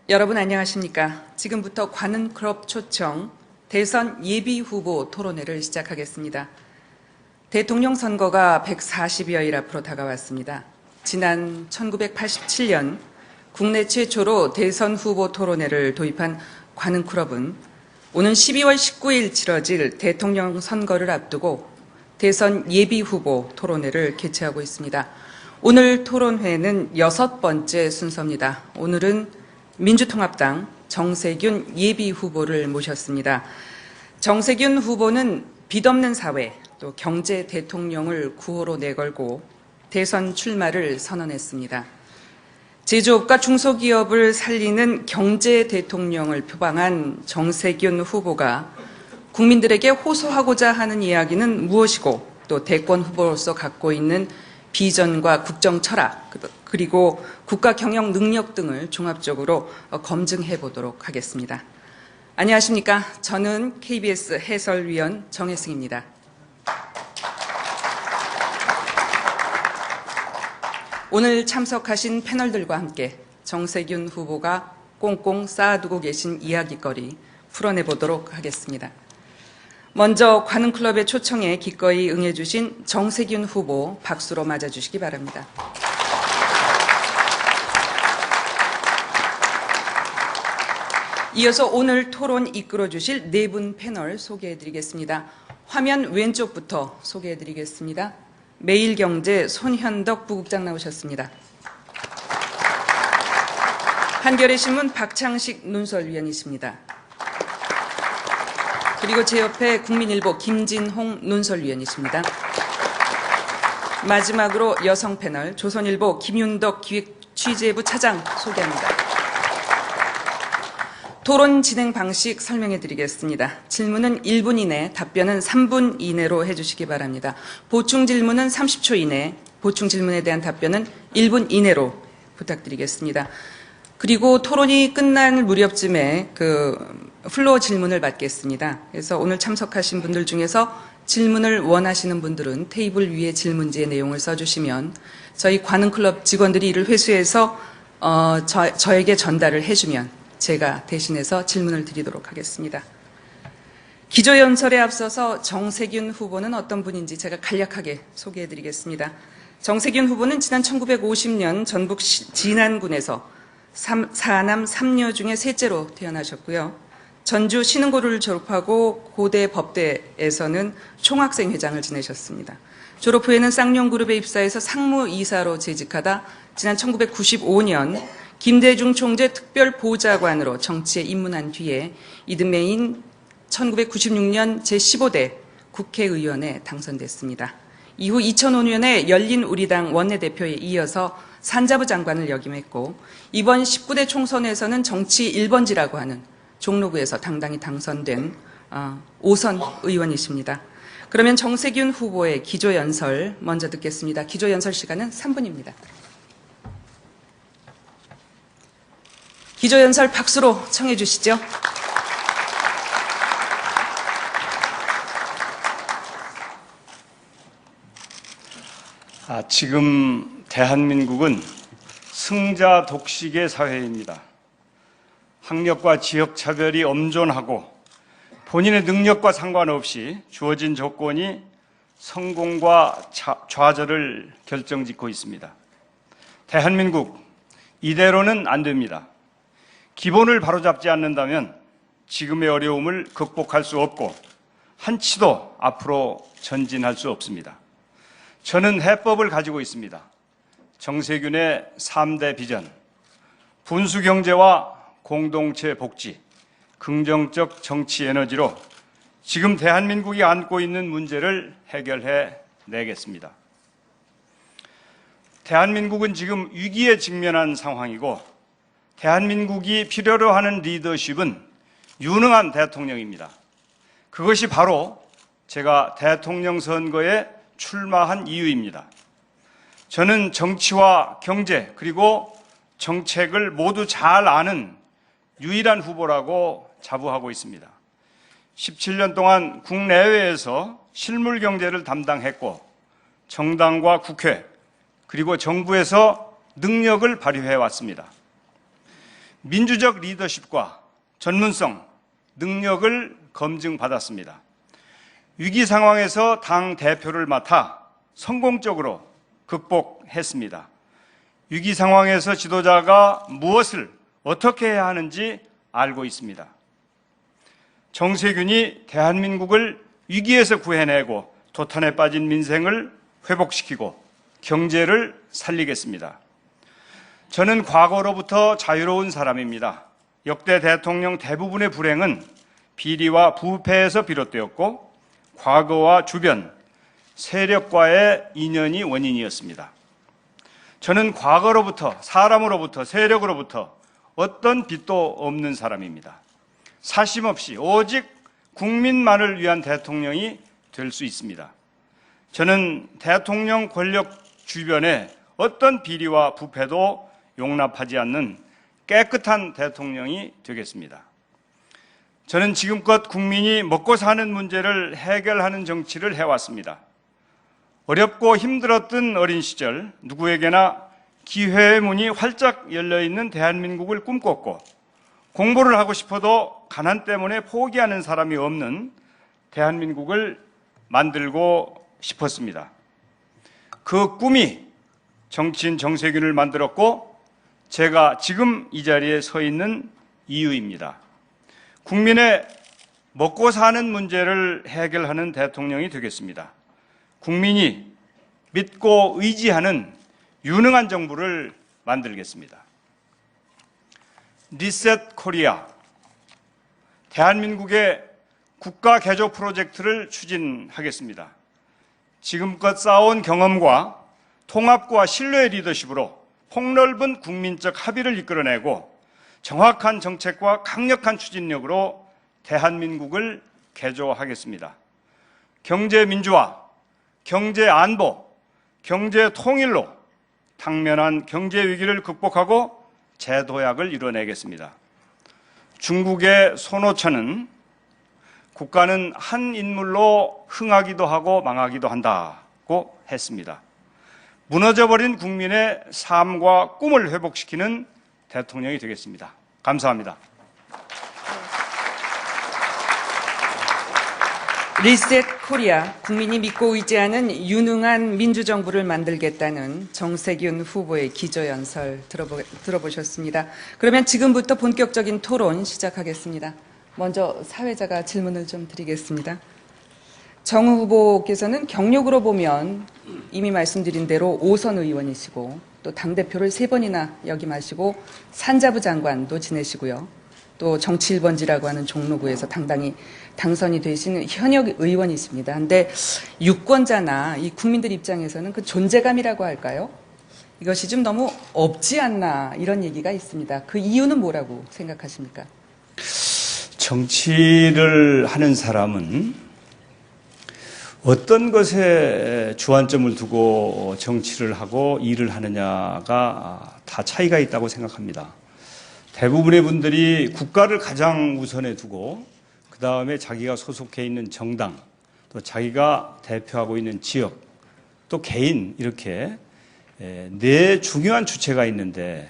여러분 안녕하십니까? 지금부터 관훈클럽 초청 대선 예비후보 토론회를 시작하겠습니다. 대통령 선거가 140여일 앞으로 다가왔습니다. 지난 1987년 국내 최초로 대선 후보 토론회를 도입한 관훈클럽은 오는 12월 19일 치러질 대통령 선거를 앞두고 대선 예비후보 토론회를 개최하고 있습니다. 오늘 토론회는 6번째 순서입니다. 오늘은 민주통합당 정세균 예비후보를 모셨습니다. 정세균 후보는 빚없는 사회, 또 경제 대통령을 구호로 내걸고 대선 출마를 선언했습니다. 제조업과 중소기업을 살리는 경제 대통령을 표방한 정세균 후보가 국민들에게 호소하고자 하는 이야기는 무엇이고 또 대권 후보로서 갖고 있는 비전과 국정 철학 그리고 국가 경영 능력 등을 종합적으로 검증해 보도록 하겠습니다. 안녕하십니까? 저는 KBS 해설위원 정혜승입니다. 오늘 참석하신 패널들과 함께 정세균 후보가 꽁꽁 쌓아두고 계신 이야기거리 풀어내보도록 하겠습니다. 먼저 관훈클럽의 초청에 기꺼이 응해주신 정세균 후보 박수로 맞아주시기 바랍니다. 이어서 오늘 토론 이끌어주실 네 분 패널 소개해드리겠습니다. 화면 왼쪽부터 소개해드리겠습니다. 매일경제 손현덕 부국장 나오셨습니다. 한겨레신문 박창식 논설위원이십니다. 그리고 제 옆에 국민일보 김진홍 논설위원이십니다. 마지막으로 여성 패널 조선일보 김윤덕 기획취재부 차장 소개합니다. 토론 진행 방식 설명해 드리겠습니다. 질문은 1분 이내, 답변은 3분 이내로 해주시기 바랍니다. 보충 질문은 30초 이내, 보충 질문에 대한 답변은 1분 이내로 부탁드리겠습니다. 그리고 토론이 끝날 무렵쯤에 플로어 질문을 받겠습니다. 그래서 오늘 참석하신 분들 중에서 질문을 원하시는 분들은 테이블 위에 질문지의 내용을 써주시면 저희 관훈클럽 직원들이 이를 회수해서 저에게 전달을 해주면 제가 대신해서 질문을 드리도록 하겠습니다. 기조연설에 앞서서 정세균 후보는 어떤 분인지 제가 간략하게 소개해드리겠습니다. 정세균 후보는 지난 1950년 전북 진안군에서 4남 3녀 중에 셋째로 태어나셨고요. 전주 신흥고를 졸업하고 고대 법대에서는 총학생 회장을 지내셨습니다. 졸업 후에는 쌍용그룹에 입사해서 상무이사로 재직하다 지난 1995년 김대중 총재 특별보좌관으로 정치에 입문한 뒤에 이듬해인 1996년 제15대 국회의원에 당선됐습니다. 이후 2005년에 열린우리당 원내대표에 이어서 산자부 장관을 역임했고 이번 19대 총선에서는 정치 1번지라고 하는 종로구에서 당당히 당선된 5선 의원이십니다. 그러면 정세균 후보의 기조연설 먼저 듣겠습니다. 기조연설 시간은 3분입니다. 기조연설 박수로 청해 주시죠. 지금 대한민국은 승자 독식의 사회입니다. 학력과 지역 차별이 엄존하고 본인의 능력과 상관없이 주어진 조건이 성공과 좌절을 결정짓고 있습니다. 대한민국 이대로는 안 됩니다. 기본을 바로잡지 않는다면 지금의 어려움을 극복할 수 없고 한치도 앞으로 전진할 수 없습니다. 저는 해법을 가지고 있습니다. 정세균의 3대 비전, 분수경제와 공동체 복지, 긍정적 정치 에너지로 지금 대한민국이 안고 있는 문제를 해결해 내겠습니다. 대한민국은 지금 위기에 직면한 상황이고 대한민국이 필요로 하는 리더십은 유능한 대통령입니다. 그것이 바로 제가 대통령 선거에 출마한 이유입니다. 저는 정치와 경제 그리고 정책을 모두 잘 아는 유일한 후보라고 자부하고 있습니다. 17년 동안 국내외에서 실물 경제를 담당했고 정당과 국회 그리고 정부에서 능력을 발휘해 왔습니다. 민주적 리더십과 전문성, 능력을 검증받았습니다. 위기 상황에서 당 대표를 맡아 성공적으로 극복했습니다. 위기 상황에서 지도자가 무엇을 어떻게 해야 하는지 알고 있습니다. 정세균이 대한민국을 위기에서 구해내고 도탄에 빠진 민생을 회복시키고 경제를 살리겠습니다. 저는 과거로부터 자유로운 사람입니다. 역대 대통령 대부분의 불행은 비리와 부패에서 비롯되었고 과거와 주변, 세력과의 인연이 원인이었습니다. 저는 과거로부터, 사람으로부터, 세력으로부터 어떤 빚도 없는 사람입니다. 사심 없이 오직 국민만을 위한 대통령이 될 수 있습니다. 저는 대통령 권력 주변에 어떤 비리와 부패도 용납하지 않는 깨끗한 대통령이 되겠습니다. 저는 지금껏 국민이 먹고 사는 문제를 해결하는 정치를 해왔습니다. 어렵고 힘들었던 어린 시절 누구에게나 기회의 문이 활짝 열려있는 대한민국을 꿈꿨고 공부를 하고 싶어도 가난 때문에 포기하는 사람이 없는 대한민국을 만들고 싶었습니다. 그 꿈이 정치인 정세균을 만들었고 제가 지금 이 자리에 서 있는 이유입니다. 국민의 먹고 사는 문제를 해결하는 대통령이 되겠습니다. 국민이 믿고 의지하는 유능한 정부를 만들겠습니다. 리셋 코리아, 대한민국의 국가 개조 프로젝트를 추진하겠습니다. 지금껏 쌓아온 경험과 통합과 신뢰의 리더십으로 폭넓은 국민적 합의를 이끌어내고 정확한 정책과 강력한 추진력으로 대한민국을 개조하겠습니다. 경제 민주화, 경제 안보, 경제 통일로 당면한 경제 위기를 극복하고 재도약을 이뤄내겠습니다. 중국의 손오천은 국가는 한 인물로 흥하기도 하고 망하기도 한다고 했습니다. 무너져버린 국민의 삶과 꿈을 회복시키는 대통령이 되겠습니다. 감사합니다. 리셋 코리아, 국민이 믿고 의지하는 유능한 민주정부를 만들겠다는 정세균 후보의 기조연설 들어보셨습니다. 그러면 지금부터 본격적인 토론 시작하겠습니다. 먼저 사회자가 질문을 좀 드리겠습니다. 정 후보께서는 경력으로 보면 이미 말씀드린 대로 5선 의원이시고 또 당대표를 3번이나 역임하시고 산자부 장관도 지내시고요. 또 정치 1번지라고 하는 종로구에서 당당히 당선이 되신 현역 의원이십니다. 그런데 유권자나 이 국민들 입장에서는 그 존재감이라고 할까요? 이것이 좀 너무 없지 않나 이런 얘기가 있습니다. 그 이유는 뭐라고 생각하십니까? 정치를 하는 사람은 어떤 것에 주안점을 두고 정치를 하고 일을 하느냐가 다 차이가 있다고 생각합니다. 대부분의 분들이 국가를 가장 우선에 두고 그 다음에 자기가 소속해 있는 정당, 또 자기가 대표하고 있는 지역, 또 개인 이렇게 네 중요한 주체가 있는데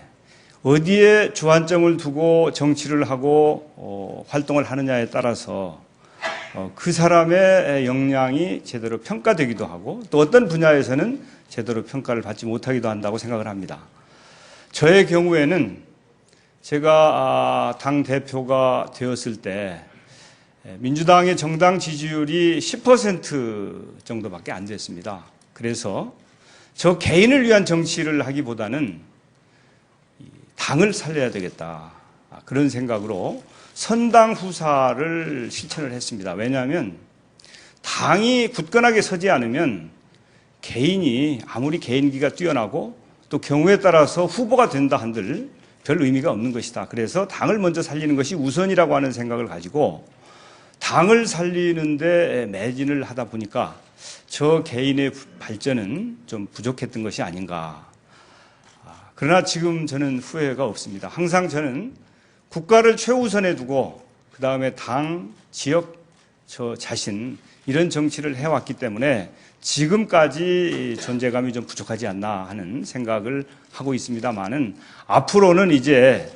어디에 주안점을 두고 정치를 하고 활동을 하느냐에 따라서 그 사람의 역량이 제대로 평가되기도 하고 또 어떤 분야에서는 제대로 평가를 받지 못하기도 한다고 생각을 합니다. 저의 경우에는 제가 당대표가 되었을 때 민주당의 정당 지지율이 10% 정도밖에 안 됐습니다. 그래서 저 개인을 위한 정치를 하기보다는 당을 살려야 되겠다. 그런 생각으로 선당 후사를 실천을 했습니다. 왜냐하면 당이 굳건하게 서지 않으면 개인이 아무리 개인기가 뛰어나고 또 경우에 따라서 후보가 된다 한들 별 의미가 없는 것이다. 그래서 당을 먼저 살리는 것이 우선이라고 하는 생각을 가지고 당을 살리는데 매진을 하다 보니까 저 개인의 발전은 좀 부족했던 것이 아닌가. 그러나 지금 저는 후회가 없습니다. 항상 저는 국가를 최우선에 두고 그 다음에 당, 지역, 저 자신 이런 정치를 해왔기 때문에 지금까지 존재감이 좀 부족하지 않나 하는 생각을 하고 있습니다만은 앞으로는 이제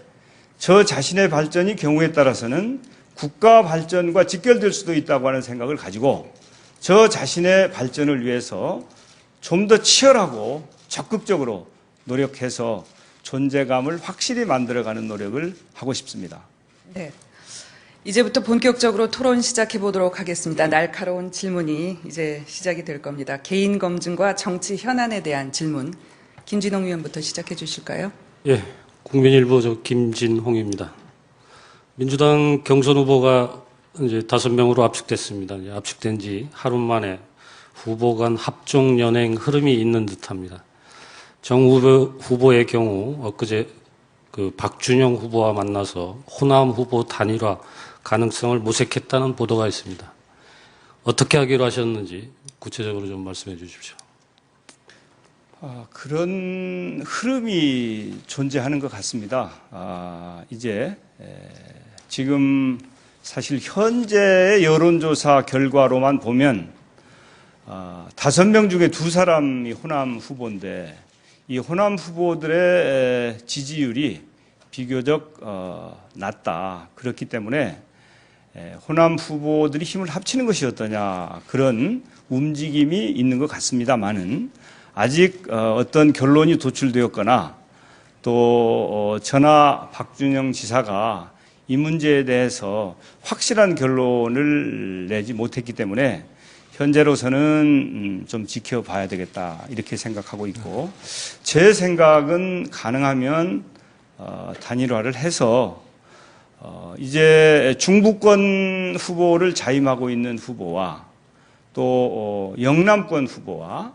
저 자신의 발전이 경우에 따라서는 국가 발전과 직결될 수도 있다고 하는 생각을 가지고 저 자신의 발전을 위해서 좀 더 치열하고 적극적으로 노력해서 존재감을 확실히 만들어가는 노력을 하고 싶습니다. 네. 이제부터 본격적으로 토론 시작해 보도록 하겠습니다. 날카로운 질문이 이제 시작이 될 겁니다. 개인 검증과 정치 현안에 대한 질문. 김진홍 의원부터 시작해 주실까요? 예, 국민일보 김진홍입니다. 민주당 경선 후보가 이제 5명으로 압축됐습니다. 이제 압축된 지 하루 만에 후보 간 합종 연행 흐름이 있는 듯합니다. 정 후보의 경우 엊그제 그 박준영 후보와 만나서 호남 후보 단일화 가능성을 모색했다는 보도가 있습니다. 어떻게 하기로 하셨는지 구체적으로 좀 말씀해 주십시오. 그런 흐름이 존재하는 것 같습니다. 이제 지금 사실 현재의 여론조사 결과로만 보면 5명 중에 2사람이 호남 후보인데 이 호남 후보들의 지지율이 비교적 낮다. 그렇기 때문에 호남 후보들이 힘을 합치는 것이 어떠냐 그런 움직임이 있는 것 같습니다만은 아직 어떤 결론이 도출되었거나 또 전하 박준영 지사가 이 문제에 대해서 확실한 결론을 내지 못했기 때문에 현재로서는 좀 지켜봐야 되겠다 이렇게 생각하고 있고 제 생각은 가능하면 단일화를 해서 이제 중부권 후보를 자임하고 있는 후보와 또 영남권 후보와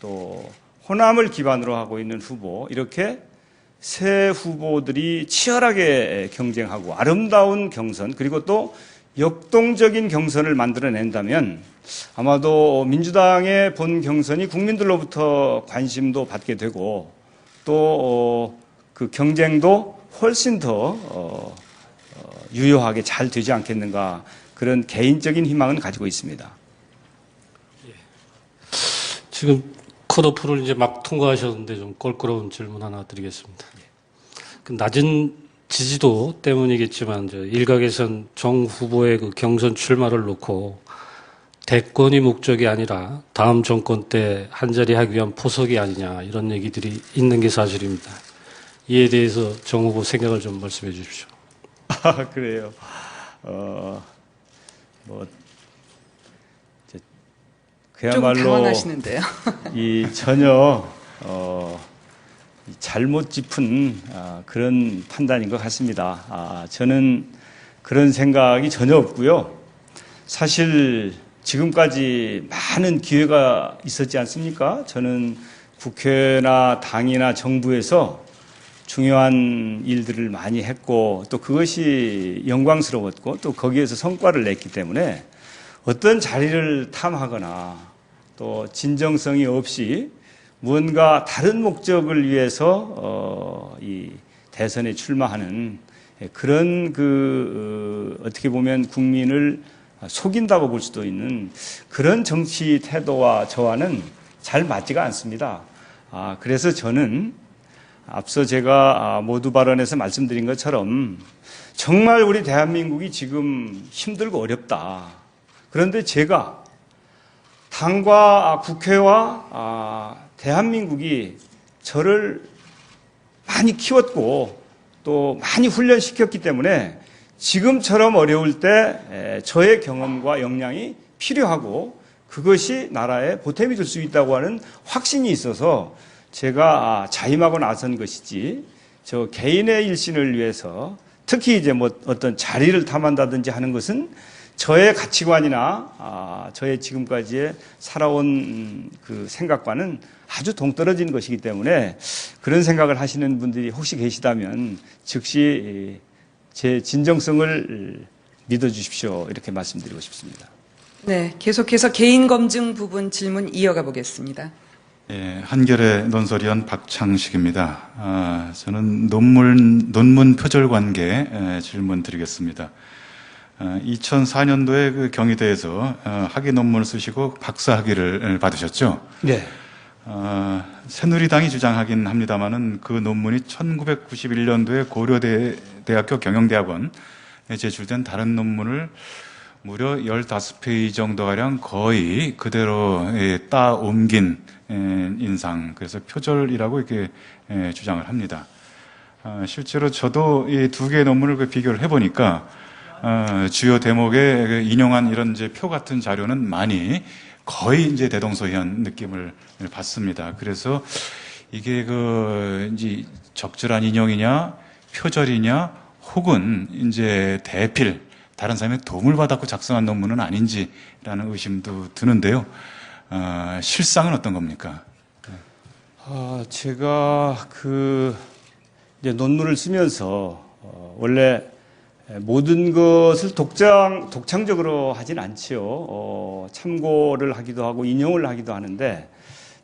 또 호남을 기반으로 하고 있는 후보 이렇게 세 후보들이 치열하게 경쟁하고 아름다운 경선 그리고 또 역동적인 경선을 만들어낸다면 아마도 민주당의 본 경선이 국민들로부터 관심도 받게 되고 또 그 경쟁도 훨씬 더 유효하게 잘 되지 않겠는가 그런 개인적인 희망은 가지고 있습니다. 지금 컷오프를 이제 막 통과하셨는데 좀 껄끄러운 질문 하나 드리겠습니다. 그 낮은 지지도 때문이겠지만 일각에선 정 후보의 그 경선 출마를 놓고 대권이 목적이 아니라 다음 정권 때 한자리 하기 위한 포석이 아니냐 이런 얘기들이 있는 게 사실입니다. 이에 대해서 정 후보 생각을 좀 말씀해 주십시오. 그래요. 그야말로 좀 당황하시는데요. 이 전혀 잘못 짚은 그런 판단인 것 같습니다. 저는 그런 생각이 전혀 없고요. 사실 지금까지 많은 기회가 있었지 않습니까? 저는 국회나 당이나 정부에서 중요한 일들을 많이 했고 또 그것이 영광스러웠고 또 거기에서 성과를 냈기 때문에 어떤 자리를 탐하거나 또 진정성이 없이 무언가 다른 목적을 위해서 이 대선에 출마하는 그런 어떻게 보면 국민을 속인다고 볼 수도 있는 그런 정치 태도와 저와는 잘 맞지가 않습니다. 그래서 저는 앞서 제가 모두 발언에서 말씀드린 것처럼 정말 우리 대한민국이 지금 힘들고 어렵다. 그런데 제가 당과 국회와 대한민국이 저를 많이 키웠고 또 많이 훈련시켰기 때문에 지금처럼 어려울 때 저의 경험과 역량이 필요하고 그것이 나라에 보탬이 될 수 있다고 하는 확신이 있어서 제가 자임하고 나선 것이지 저 개인의 일신을 위해서 특히 이제 뭐 어떤 자리를 탐한다든지 하는 것은 저의 가치관이나 저의 지금까지의 살아온 그 생각과는 아주 동떨어진 것이기 때문에 그런 생각을 하시는 분들이 혹시 계시다면 즉시 제 진정성을 믿어주십시오. 이렇게 말씀드리고 싶습니다. 네, 계속해서 개인 검증 부분 질문 이어가 보겠습니다. 예, 한겨레 논설위원 박창식입니다. 저는 논문 표절 관계 질문 드리겠습니다. 2004년도에 그 경희대에서 학위 논문을 쓰시고 박사 학위를 받으셨죠? 네. 새누리당이 주장하긴 합니다만은 그 논문이 1991년도에 고려대학교 경영대학원에 제출된 다른 논문을 무려 15페이지 정도가량 거의 그대로 따 옮긴 인상, 그래서 표절이라고 이렇게 주장을 합니다. 실제로 저도 이 두 개의 논문을 비교를 해보니까 주요 대목에 인용한 이런 이제 표 같은 자료는 많이 거의 이제 대동소이한 느낌을 받습니다. 그래서 이게 이제 적절한 인용이냐, 표절이냐, 혹은 이제 대필, 다른 사람의 도움을 받았고 작성한 논문은 아닌지라는 의심도 드는데요. 실상은 어떤 겁니까? 제가 이제 논문을 쓰면서 원래 모든 것을 독창적으로 하진 않지요. 참고를 하기도 하고 인용을 하기도 하는데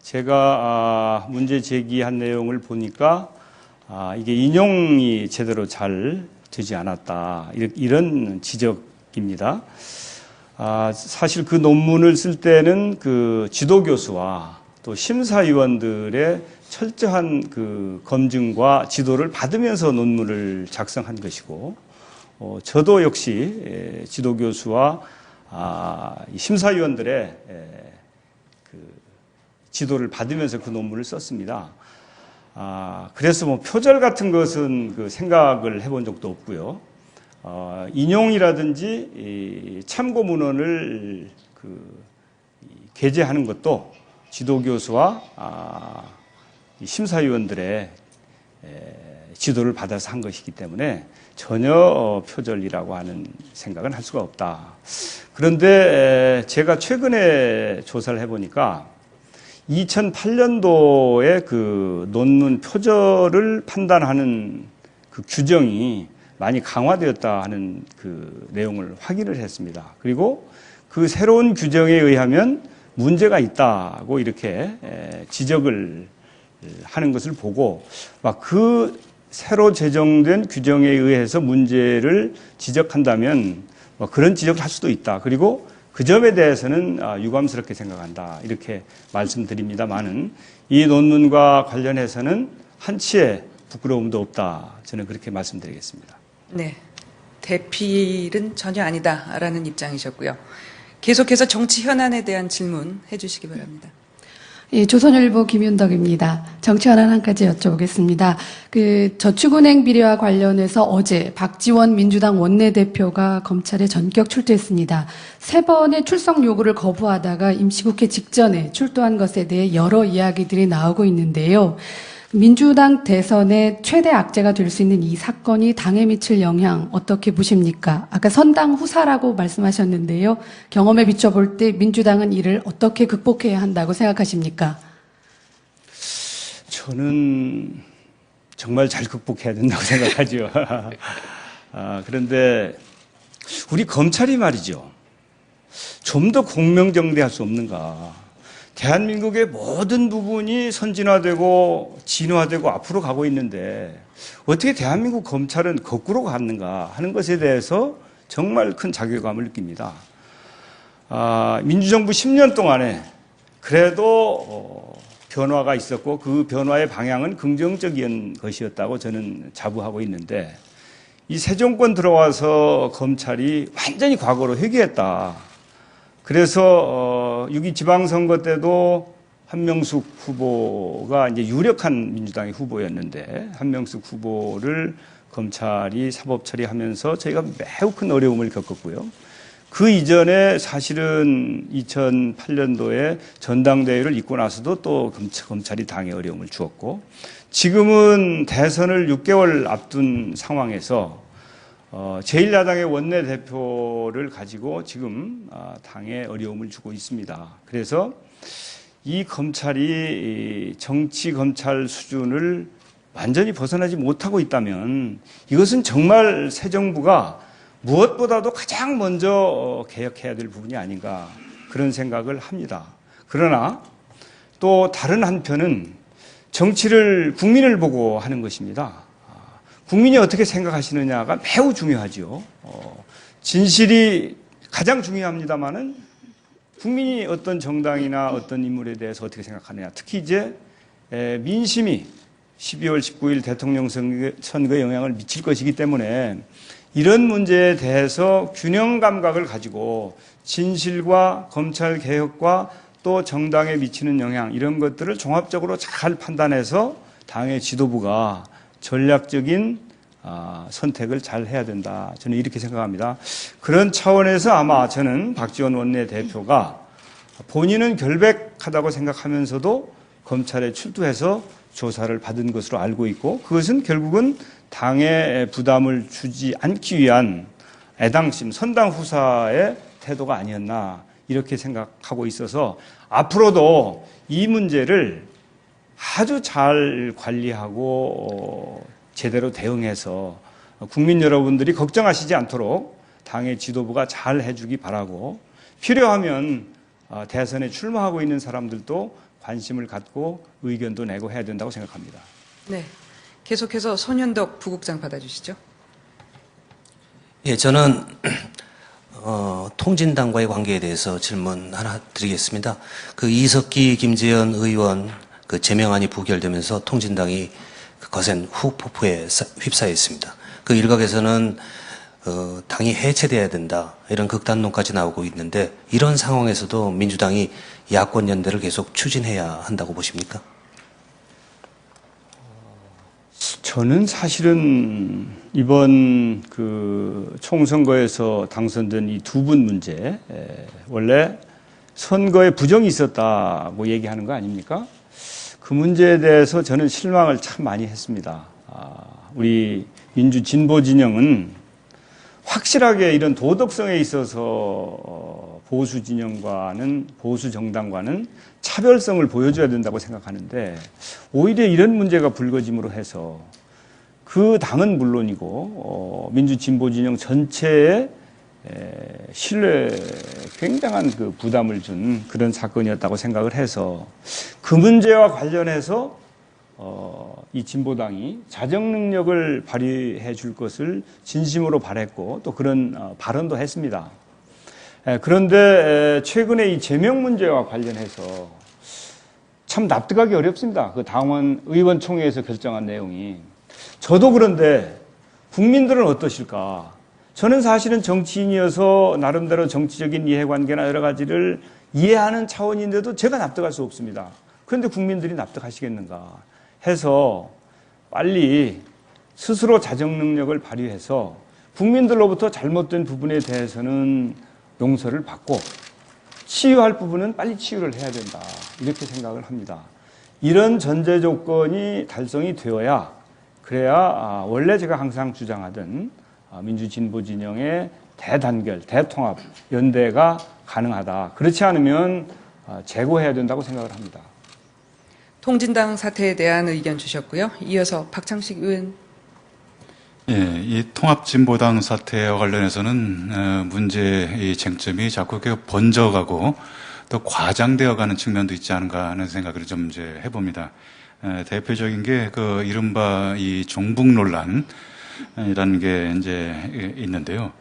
제가 문제 제기한 내용을 보니까 이게 인용이 제대로 잘 되지 않았다, 이런 지적입니다. 사실 그 논문을 쓸 때는 그 지도교수와 또 심사위원들의 철저한 그 검증과 지도를 받으면서 논문을 작성한 것이고, 저도 역시 지도교수와 심사위원들의 그 지도를 받으면서 그 논문을 썼습니다. 그래서 뭐 표절 같은 것은 그 생각을 해본 적도 없고요. 인용이라든지 참고 문헌을 게재하는 것도 지도교수와 심사위원들의 지도를 받아서 한 것이기 때문에 전혀 표절이라고 하는 생각은 할 수가 없다. 그런데 제가 최근에 조사를 해보니까 2008년도에 그 논문 표절을 판단하는 그 규정이 많이 강화되었다 하는 그 내용을 확인을 했습니다. 그리고 그 새로운 규정에 의하면 문제가 있다고 이렇게 지적을 하는 것을 보고 막 그 새로 제정된 규정에 의해서 문제를 지적한다면 그런 지적을 할 수도 있다. 그리고 그 점에 대해서는 유감스럽게 생각한다, 이렇게 말씀드립니다만은 이 논문과 관련해서는 한치의 부끄러움도 없다, 저는 그렇게 말씀드리겠습니다. 네, 대필은 전혀 아니다라는 입장이셨고요. 계속해서 정치 현안에 대한 질문 해주시기 바랍니다. 예, 조선일보 김윤덕입니다. 정치 현안 한 가지 여쭤보겠습니다. 그 저축은행 비리와 관련해서 어제 박지원 민주당 원내대표가 검찰에 전격 출두했습니다. 3번의 출석 요구를 거부하다가 임시국회 직전에 출두한 것에 대해 여러 이야기들이 나오고 있는데요. 민주당 대선의 최대 악재가 될 수 있는 이 사건이 당에 미칠 영향 어떻게 보십니까? 아까 선당 후사라고 말씀하셨는데요. 경험에 비춰볼 때 민주당은 이를 어떻게 극복해야 한다고 생각하십니까? 저는 정말 잘 극복해야 된다고 생각하죠. 그런데 우리 검찰이 말이죠, 좀 더 공명정대할 수 없는가? 대한민국의 모든 부분이 선진화되고 진화되고 앞으로 가고 있는데 어떻게 대한민국 검찰은 거꾸로 갔는가 하는 것에 대해서 정말 큰 자괴감을 느낍니다. 민주정부 10년 동안에 그래도 변화가 있었고 그 변화의 방향은 긍정적인 것이었다고 저는 자부하고 있는데, 이 새 정권 들어와서 검찰이 완전히 과거로 회귀했다. 그래서 6.2 지방선거 때도 한명숙 후보가 이제 유력한 민주당의 후보였는데 한명숙 후보를 검찰이 사법 처리하면서 저희가 매우 큰 어려움을 겪었고요. 그 이전에 사실은 2008년도에 전당대회를 잇고 나서도 또 검찰이 당에 어려움을 주었고, 지금은 대선을 6개월 앞둔 상황에서 제1야당의 원내대표를 가지고 지금 당에 어려움을 주고 있습니다. 그래서 이 검찰이 정치 검찰 수준을 완전히 벗어나지 못하고 있다면 이것은 정말 새 정부가 무엇보다도 가장 먼저 개혁해야 될 부분이 아닌가, 그런 생각을 합니다. 그러나 또 다른 한편은 정치를 국민을 보고 하는 것입니다. 국민이 어떻게 생각하시느냐가 매우 중요하죠. 진실이 가장 중요합니다만은 국민이 어떤 정당이나 어떤 인물에 대해서 어떻게 생각하느냐. 특히 이제 민심이 12월 19일 대통령 선거에 영향을 미칠 것이기 때문에 이런 문제에 대해서 균형 감각을 가지고 진실과 검찰 개혁과 또 정당에 미치는 영향 이런 것들을 종합적으로 잘 판단해서 당의 지도부가 전략적인 선택을 잘 해야 된다. 저는 이렇게 생각합니다. 그런 차원에서 아마 저는 박지원 원내대표가 본인은 결백하다고 생각하면서도 검찰에 출두해서 조사를 받은 것으로 알고 있고 그것은 결국은 당에 부담을 주지 않기 위한 애당심, 선당 후사의 태도가 아니었나 이렇게 생각하고 있어서 앞으로도 이 문제를 아주 잘 관리하고 제대로 대응해서 국민 여러분들이 걱정하시지 않도록 당의 지도부가 잘 해주기 바라고 필요하면 대선에 출마하고 있는 사람들도 관심을 갖고 의견도 내고 해야 된다고 생각합니다. 네. 계속해서 손현덕 부국장 받아주시죠. 예, 저는 통진당과의 관계에 대해서 질문 하나 드리겠습니다. 그 이석기, 김재현 의원 그 제명안이 부결되면서 통진당이 그 거센 후폭풍에 휩싸였습니다. 그 일각에서는 당이 해체돼야 된다 이런 극단론까지 나오고 있는데 이런 상황에서도 민주당이 야권 연대를 계속 추진해야 한다고 보십니까? 저는 사실은 이번 그 총선거에서 당선된 이 두 분 문제 원래 선거에 부정이 있었다고 얘기하는 거 아닙니까? 그 문제에 대해서 저는 실망을 참 많이 했습니다. 우리 민주 진보 진영은 확실하게 이런 도덕성에 있어서 보수 진영과는 보수 정당과는 차별성을 보여줘야 된다고 생각하는데 오히려 이런 문제가 불거짐으로 해서 그 당은 물론이고 민주 진보 진영 전체에 신뢰에 굉장한 그 부담을 준 그런 사건이었다고 생각을 해서 그 문제와 관련해서 이 진보당이 자정 능력을 발휘해 줄 것을 진심으로 바랬고 또 그런 발언도 했습니다. 그런데 최근에 이 제명 문제와 관련해서 참 납득하기 어렵습니다. 그 당원 의원총회에서 결정한 내용이. 저도 그런데 국민들은 어떠실까? 저는 사실은 정치인이어서 나름대로 정치적인 이해관계나 여러 가지를 이해하는 차원인데도 제가 납득할 수 없습니다. 그런데 국민들이 납득하시겠는가 해서 빨리 스스로 자정 능력을 발휘해서 국민들로부터 잘못된 부분에 대해서는 용서를 받고 치유할 부분은 빨리 치유를 해야 된다. 이렇게 생각을 합니다. 이런 전제 조건이 달성이 되어야 그래야 원래 제가 항상 주장하던 민주진보 진영의 대단결, 대통합, 연대가 가능하다. 그렇지 않으면 재고해야 된다고 생각을 합니다. 통진당 사태에 대한 의견 주셨고요. 이어서 박창식 의원. 예, 이 통합진보당 사태와 관련해서는 문제의 쟁점이 자꾸 이렇게 번져가고 또 과장되어가는 측면도 있지 않은가 하는 생각을 좀 이제 해봅니다. 대표적인 게 그 이른바 이 종북 논란이라는 게 이제 있는데요.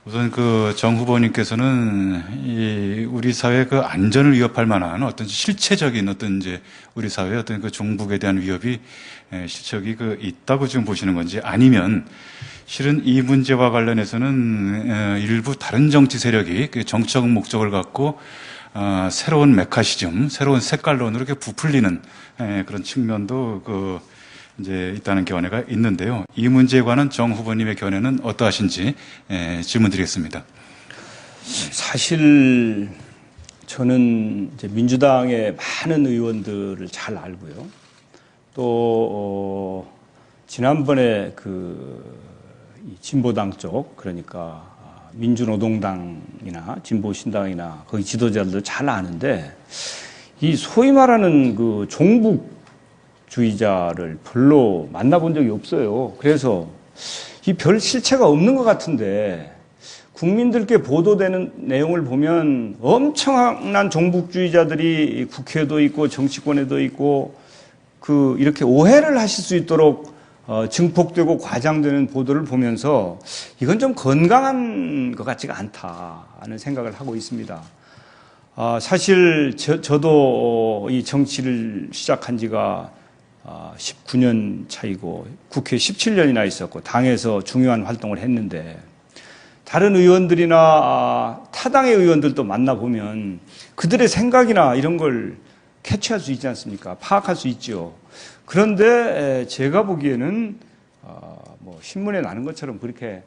우선 그 정 후보님께서는 이 우리 사회 그 안전을 위협할 만한 어떤 실체적인 어떤 이제 우리 사회의 어떤 그 종북에 대한 위협이 실적이 그 있다고 지금 보시는 건지 아니면 실은 이 문제와 관련해서는 일부 다른 정치 세력이 그 정치적 목적을 갖고 새로운 메카시즘, 새로운 색깔론으로 이렇게 부풀리는 그런 측면도 그 이제 있다는 견해가 있는데요. 이 문제에 관한 정 후보님의 견해는 어떠하신지 질문드리겠습니다. 사실 저는 이제 민주당의 많은 의원들을 잘 알고요. 또 지난번에 이 진보당 쪽 그러니까 민주노동당이나 진보신당이나 거기 지도자들도 잘 아는데 이 소위 말하는 그 종북주의자를 별로 만나본 적이 없어요. 그래서 이 별 실체가 없는 것 같은데 국민들께 보도되는 내용을 보면 엄청난 종북주의자들이 국회에도 있고 정치권에도 있고 그 이렇게 오해를 하실 수 있도록 증폭되고 과장되는 보도를 보면서 이건 좀 건강한 것 같지가 않다 하는 생각을 하고 있습니다. 사실 저도 이 정치를 시작한 지가 19년 차이고 국회에 17년이나 있었고 당에서 중요한 활동을 했는데 다른 의원들이나 타당의 의원들도 만나보면 그들의 생각이나 이런 걸 캐치할 수 있지 않습니까? 파악할 수 있죠. 그런데 제가 보기에는 뭐 신문에 나는 것처럼 그렇게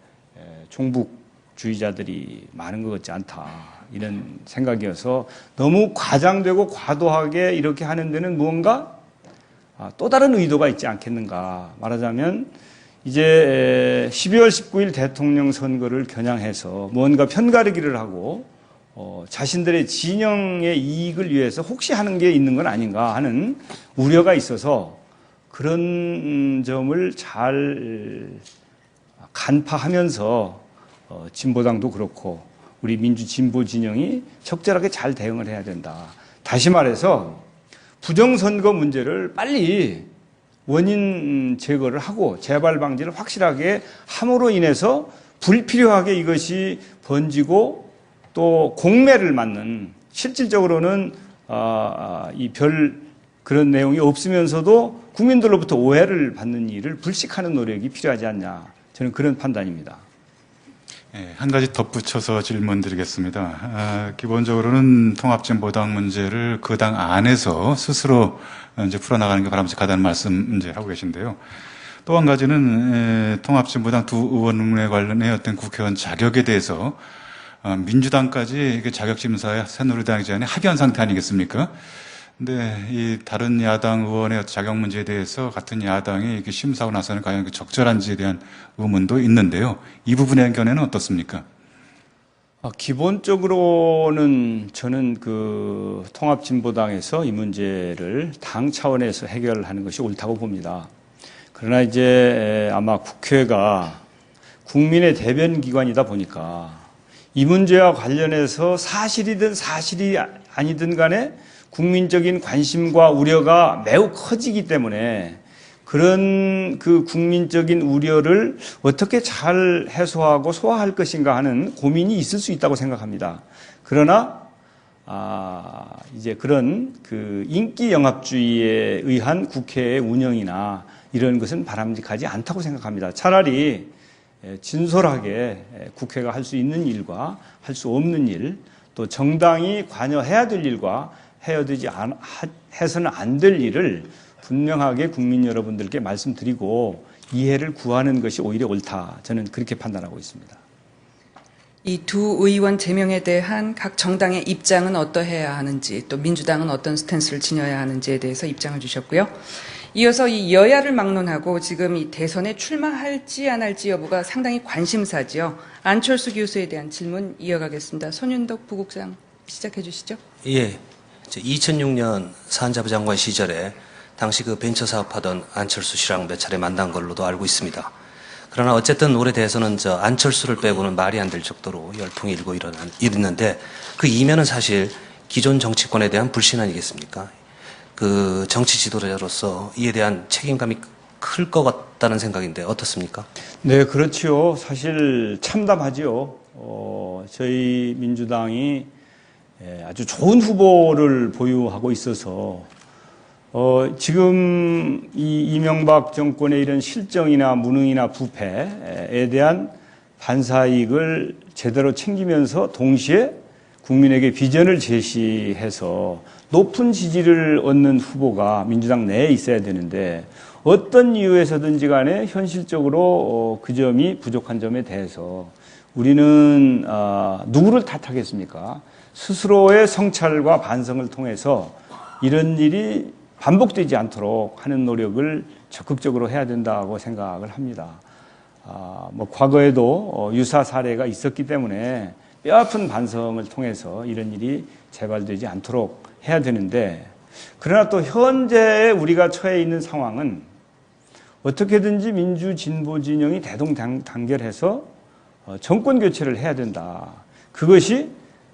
종북주의자들이 많은 것 같지 않다. 이런 생각이어서 너무 과장되고 과도하게 이렇게 하는 데는 무언가 또 다른 의도가 있지 않겠는가. 말하자면 이제 12월 19일 대통령 선거를 겨냥해서 무언가 편가르기를 하고 자신들의 진영의 이익을 위해서 혹시 하는 게 있는 건 아닌가 하는 우려가 있어서 그런 점을 잘 간파하면서 진보당도 그렇고 우리 민주 진보 진영이 적절하게 잘 대응을 해야 된다. 다시 말해서 부정선거 문제를 빨리 원인 제거를 하고 재발 방지를 확실하게 함으로 인해서 불필요하게 이것이 번지고 또 공매를 맞는 실질적으로는 이 별 그런 내용이 없으면서도 국민들로부터 오해를 받는 일을 불식하는 노력이 필요하지 않냐. 저는 그런 판단입니다. 한 가지 덧붙여서 질문 드리겠습니다. 기본적으로는 통합진보당 문제를 그 당 안에서 스스로 이제 풀어나가는 게 바람직하다는 말씀 이제 하고 계신데요. 또 한 가지는 통합진보당 두 의원에 관련해 어떤 국회의원 자격에 대해서 민주당까지 자격심사에 새누리당이 전에 합의한 상태 아니겠습니까? 근데 이 다른 야당 의원의 자격 문제에 대해서 같은 야당이 이렇게 심사하고 나서는 과연 적절한지에 대한 의문도 있는데요. 이 부분의 견해는 어떻습니까? 기본적으로는 저는 그 통합진보당에서 이 문제를 당 차원에서 해결하는 것이 옳다고 봅니다. 그러나 이제 아마 국회가 국민의 대변 기관이다 보니까 이 문제와 관련해서 사실이든 사실이 아니든 간에 국민적인 관심과 우려가 매우 커지기 때문에 그런 그 국민적인 우려를 어떻게 잘 해소하고 소화할 것인가 하는 고민이 있을 수 있다고 생각합니다. 그러나 이제 그런 그 인기 영합주의에 의한 국회의 운영이나 이런 것은 바람직하지 않다고 생각합니다. 차라리 진솔하게 국회가 할 수 있는 일과 할 수 없는 일, 또 정당이 관여해야 될 일과 해서는 안 될 일을 분명하게 국민 여러분들께 말씀드리고 이해를 구하는 것이 오히려 옳다. 저는 그렇게 판단하고 있습니다. 이 두 의원 제명에 대한 각 정당의 입장은 어떠해야 하는지 또 민주당은 어떤 스탠스를 지녀야 하는지에 대해서 입장을 주셨고요. 이어서 이 여야를 막론하고 지금 이 대선에 출마할지 안 할지 여부가 상당히 관심사지요. 안철수 교수에 대한 질문 이어가겠습니다. 손윤덕 부국장 시작해 주시죠. 예. 2006년 산자부 장관 시절에 당시 그 벤처 사업하던 안철수 씨랑 몇 차례 만난 걸로도 알고 있습니다. 그러나 어쨌든 올해 대해서는 안철수를 빼고는 말이 안 될 정도로 열풍이 일고 일었는데 그 이면은 사실 기존 정치권에 대한 불신 아니겠습니까? 그 정치 지도자로서 이에 대한 책임감이 클 것 같다는 생각인데 어떻습니까? 네, 그렇지요. 사실 참담하지요. 저희 민주당이 아주 좋은 후보를 보유하고 있어서 지금 이 이명박 정권의 이런 실정이나 무능이나 부패에 대한 반사이익을 제대로 챙기면서 동시에 국민에게 비전을 제시해서 높은 지지를 얻는 후보가 민주당 내에 있어야 되는데 어떤 이유에서든지 간에 현실적으로 그 점이 부족한 점에 대해서 우리는 누구를 탓하겠습니까? 스스로의 성찰과 반성을 통해서 이런 일이 반복되지 않도록 하는 노력을 적극적으로 해야 된다고 생각을 합니다. 과거에도 유사 사례가 있었기 때문에 뼈아픈 반성을 통해서 이런 일이 재발되지 않도록 해야 되는데 그러나 또 현재 우리가 처해 있는 상황은 어떻게든지 민주 진보 진영이 대동단결해서 정권 교체를 해야 된다. 그것이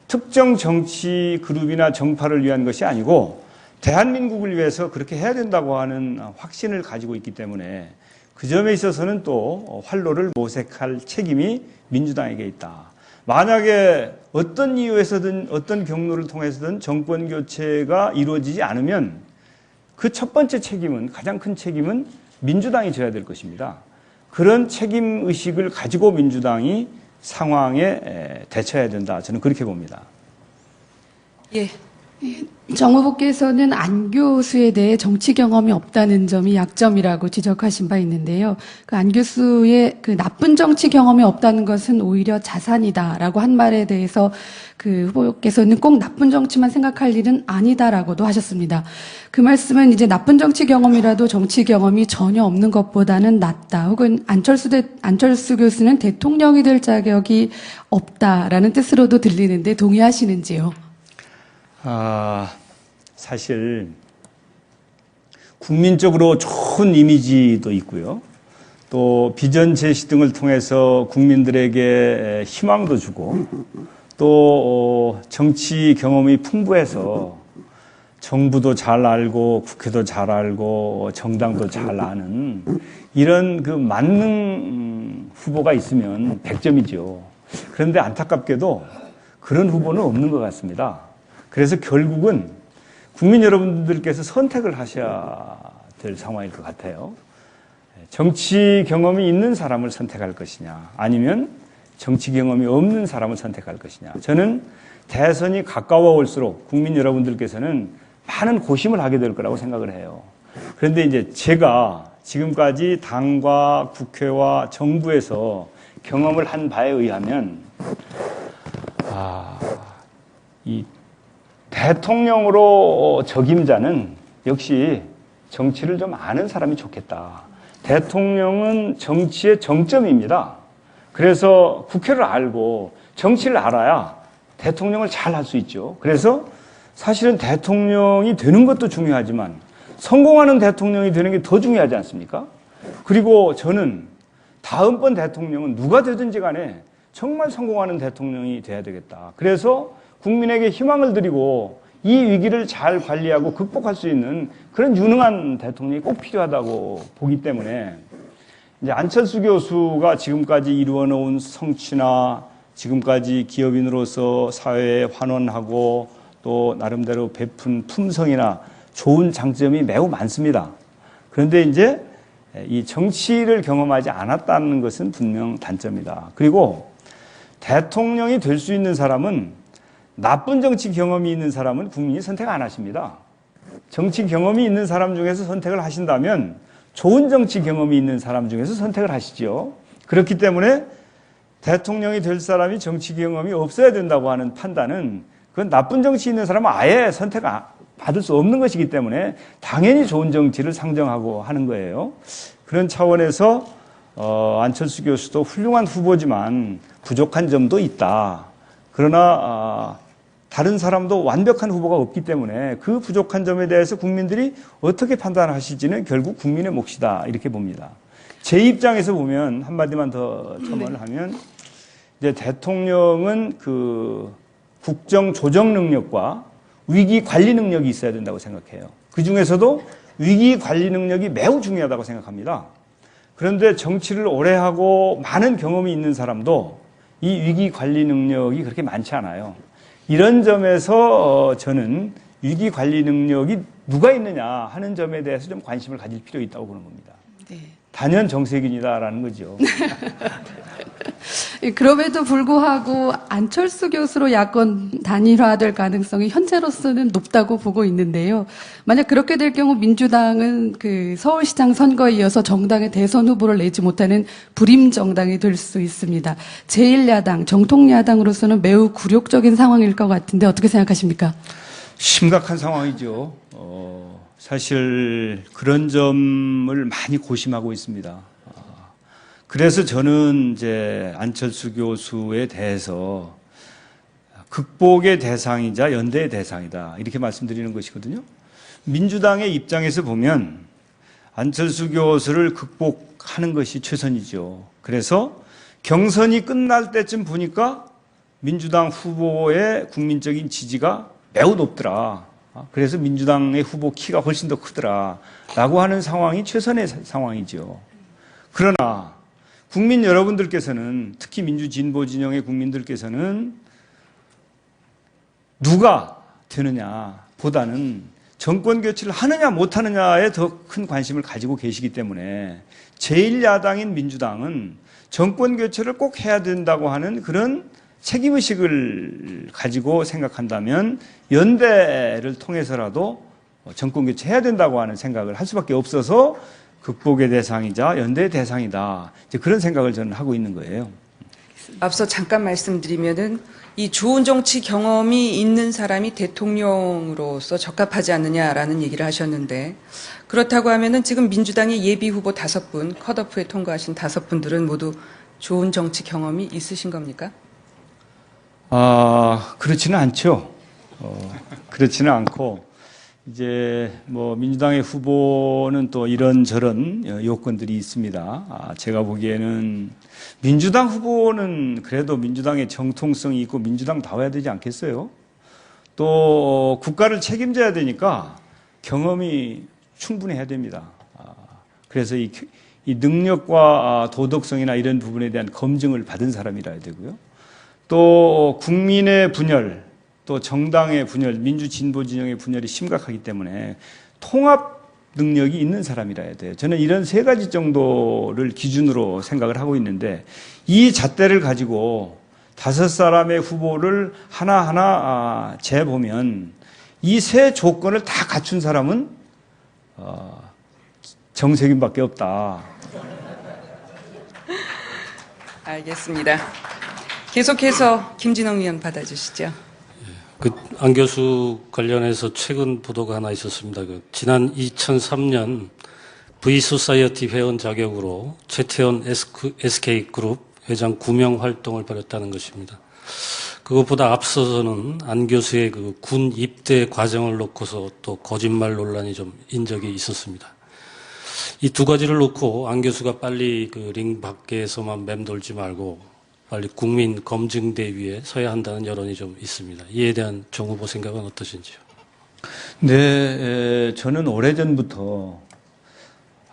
특정 정치 그룹이나 정파를 위한 것이 아니고 대한민국을 위해서 그렇게 해야 된다고 하는 확신을 가지고 있기 때문에 그 점에 있어서는 또 활로를 모색할 책임이 민주당에게 있다. 만약에 어떤 이유에서든 어떤 경로를 통해서든 정권 교체가 이루어지지 않으면 그 첫 번째 책임은, 가장 큰 책임은 민주당이 져야 될 것입니다. 그런 책임 의식을 가지고 민주당이 상황에 대처해야 된다. 저는 그렇게 봅니다. 예. 정 후보께서는 안 교수에 대해 정치 경험이 없다는 점이 약점이라고 지적하신 바 있는데요. 그 안 교수의 그 나쁜 정치 경험이 없다는 것은 오히려 자산이다라고 한 말에 대해서 그 후보께서는 꼭 나쁜 정치만 생각할 일은 아니다라고도 하셨습니다. 그 말씀은 이제 나쁜 정치 경험이라도 정치 경험이 전혀 없는 것보다는 낫다. 혹은 안철수 교수는 대통령이 될 자격이 없다라는 뜻으로도 들리는데 동의하시는지요? 사실 국민적으로 좋은 이미지도 있고요. 또 비전 제시 등을 통해서 국민들에게 희망도 주고 또 정치 경험이 풍부해서 정부도 잘 알고 국회도 잘 알고 정당도 잘 아는 이런 그 만능 후보가 있으면 100점이죠. 그런데 안타깝게도 그런 후보는 없는 것 같습니다. 그래서 결국은 국민 여러분들께서 선택을 하셔야 될 상황일 것 같아요. 정치 경험이 있는 사람을 선택할 것이냐, 아니면 정치 경험이 없는 사람을 선택할 것이냐. 저는 대선이 가까워 올수록 국민 여러분들께서는 많은 고심을 하게 될 거라고 생각을 해요. 그런데 이제 제가 지금까지 당과 국회와 정부에서 경험을 한 바에 의하면, 이 대통령으로 적임자는 역시 정치를 좀 아는 사람이 좋겠다. 대통령은 정치의 정점입니다. 그래서 국회를 알고 정치를 알아야 대통령을 잘 할 수 있죠. 그래서 사실은 대통령이 되는 것도 중요하지만 성공하는 대통령이 되는 게 더 중요하지 않습니까? 그리고 저는 다음번 대통령은 누가 되든지 간에 정말 성공하는 대통령이 돼야 되겠다. 그래서 국민에게 희망을 드리고 이 위기를 잘 관리하고 극복할 수 있는 그런 유능한 대통령이 꼭 필요하다고 보기 때문에 이제 안철수 교수가 지금까지 이루어놓은 성취나 지금까지 기업인으로서 사회에 환원하고 또 나름대로 베푼 품성이나 좋은 장점이 매우 많습니다. 그런데 이제 이 정치를 경험하지 않았다는 것은 분명 단점이다. 그리고 대통령이 될 수 있는 사람은 나쁜 정치 경험이 있는 사람은 국민이 선택 안 하십니다. 정치 경험이 있는 사람 중에서 선택을 하신다면 좋은 정치 경험이 있는 사람 중에서 선택을 하시죠. 그렇기 때문에 대통령이 될 사람이 정치 경험이 없어야 된다고 하는 판단은 그건 나쁜 정치 있는 사람은 아예 선택 받을 수 없는 것이기 때문에 당연히 좋은 정치를 상정하고 하는 거예요. 그런 차원에서 안철수 교수도 훌륭한 후보지만 부족한 점도 있다. 그러나 다른 사람도 완벽한 후보가 없기 때문에 그 부족한 점에 대해서 국민들이 어떻게 판단하실지는 결국 국민의 몫이다 이렇게 봅니다. 제 입장에서 보면 한마디만 더 첨언을 하면 이제 대통령은 그 국정 조정 능력과 위기 관리 능력이 있어야 된다고 생각해요. 그 중에서도 위기 관리 능력이 매우 중요하다고 생각합니다. 그런데 정치를 오래 하고 많은 경험이 있는 사람도 이 위기 관리 능력이 그렇게 많지 않아요. 이런 점에서 저는 위기 관리 능력이 누가 있느냐 하는 점에 대해서 좀 관심을 가질 필요 있다고 보는 겁니다. 네. 단연 정세균이다라는 거죠. 그럼에도 불구하고 안철수 교수로 야권 단일화될 가능성이 현재로서는 높다고 보고 있는데요. 만약 그렇게 될 경우 민주당은 그 서울시장 선거에 이어서 정당의 대선 후보를 내지 못하는 불임 정당이 될 수 있습니다. 제1야당, 정통야당으로서는 매우 굴욕적인 상황일 것 같은데 어떻게 생각하십니까? 심각한 상황이죠. 사실 그런 점을 많이 고심하고 있습니다. 그래서 저는 이제 안철수 교수에 대해서 극복의 대상이자 연대의 대상이다 이렇게 말씀드리는 것이거든요. 민주당의 입장에서 보면 안철수 교수를 극복하는 것이 최선이죠. 그래서 경선이 끝날 때쯤 보니까 민주당 후보의 국민적인 지지가 매우 높더라. 그래서 민주당의 후보 키가 훨씬 더 크더라 라고 하는 상황이 최선의 상황이죠. 그러나 국민 여러분들께서는, 특히 민주진보 진영의 국민들께서는 누가 되느냐 보다는 정권 교체를 하느냐 못하느냐에 더 큰 관심을 가지고 계시기 때문에 제1야당인 민주당은 정권 교체를 꼭 해야 된다고 하는 그런 책임의식을 가지고 생각한다면 연대를 통해서라도 정권 교체해야 된다고 하는 생각을 할 수밖에 없어서 극복의 대상이자 연대의 대상이다. 이제 그런 생각을 저는 하고 있는 거예요. 앞서 잠깐 말씀드리면은 이 좋은 정치 경험이 있는 사람이 대통령으로서 적합하지 않느냐라는 얘기를 하셨는데, 그렇다고 하면은 지금 민주당의 예비 후보 5분, 컷오프에 통과하신 5분들은 모두 좋은 정치 경험이 있으신 겁니까? 그렇지는 않죠. 그렇지는 않고, 이제 뭐 민주당의 후보는 또 이런저런 요건들이 있습니다. 제가 보기에는 민주당 후보는 그래도 민주당의 정통성이 있고 민주당다워야 되지 않겠어요? 또 국가를 책임져야 되니까 경험이 충분해야 됩니다. 그래서 이 능력과 도덕성이나 이런 부분에 대한 검증을 받은 사람이라 해야 되고요. 또 국민의 분열, 또 정당의 분열, 민주진보 진영의 분열이 심각하기 때문에 통합 능력이 있는 사람이라 해야 돼요. 저는 이런 3가지 정도를 기준으로 생각을 하고 있는데, 이 잣대를 가지고 5사람의 후보를 하나하나 재보면 이 3 조건을 다 갖춘 사람은 정세균밖에 없다. 알겠습니다. 계속해서 김진홍 의원 받아주시죠. 안 교수 관련해서 최근 보도가 하나 있었습니다. 지난 2003년 V소사이어티 회원 자격으로 최태원 SK그룹 회장 구명 활동을 벌였다는 것입니다. 그것보다 앞서서는 안 교수의 군 입대 과정을 놓고서 또 거짓말 논란이 좀 인적이 있었습니다. 이 2가지를 놓고 안 교수가 빨리 링 밖에서만 맴돌지 말고 빨리 국민 검증대위에 서야 한다는 여론이 좀 있습니다. 이에 대한 정 후보 생각은 어떠신지요? 네, 저는 오래전부터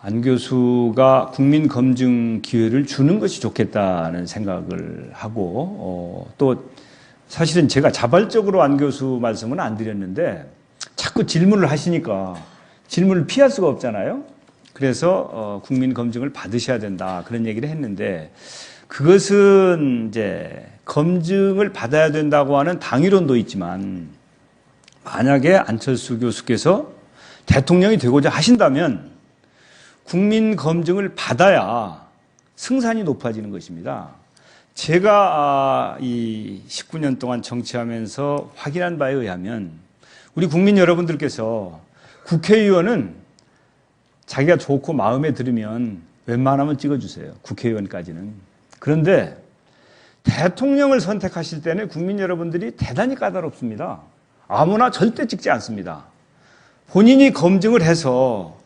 안 교수가 국민 검증 기회를 주는 것이 좋겠다는 생각을 하고, 또 사실은 제가 자발적으로 안 교수 말씀은 안 드렸는데 자꾸 질문을 하시니까 질문을 피할 수가 없잖아요. 그래서 국민 검증을 받으셔야 된다, 그런 얘기를 했는데, 그것은 이제 검증을 받아야 된다고 하는 당위론도 있지만, 만약에 안철수 교수께서 대통령이 되고자 하신다면 국민 검증을 받아야 승산이 높아지는 것입니다. 제가 이 19년 동안 정치하면서 확인한 바에 의하면 우리 국민 여러분들께서 국회의원은 자기가 좋고 마음에 들으면 웬만하면 찍어주세요. 국회의원까지는. 그런데 대통령을 선택하실 때는 국민 여러분들이 대단히 까다롭습니다. 아무나 절대 찍지 않습니다. 본인이 검증을 해서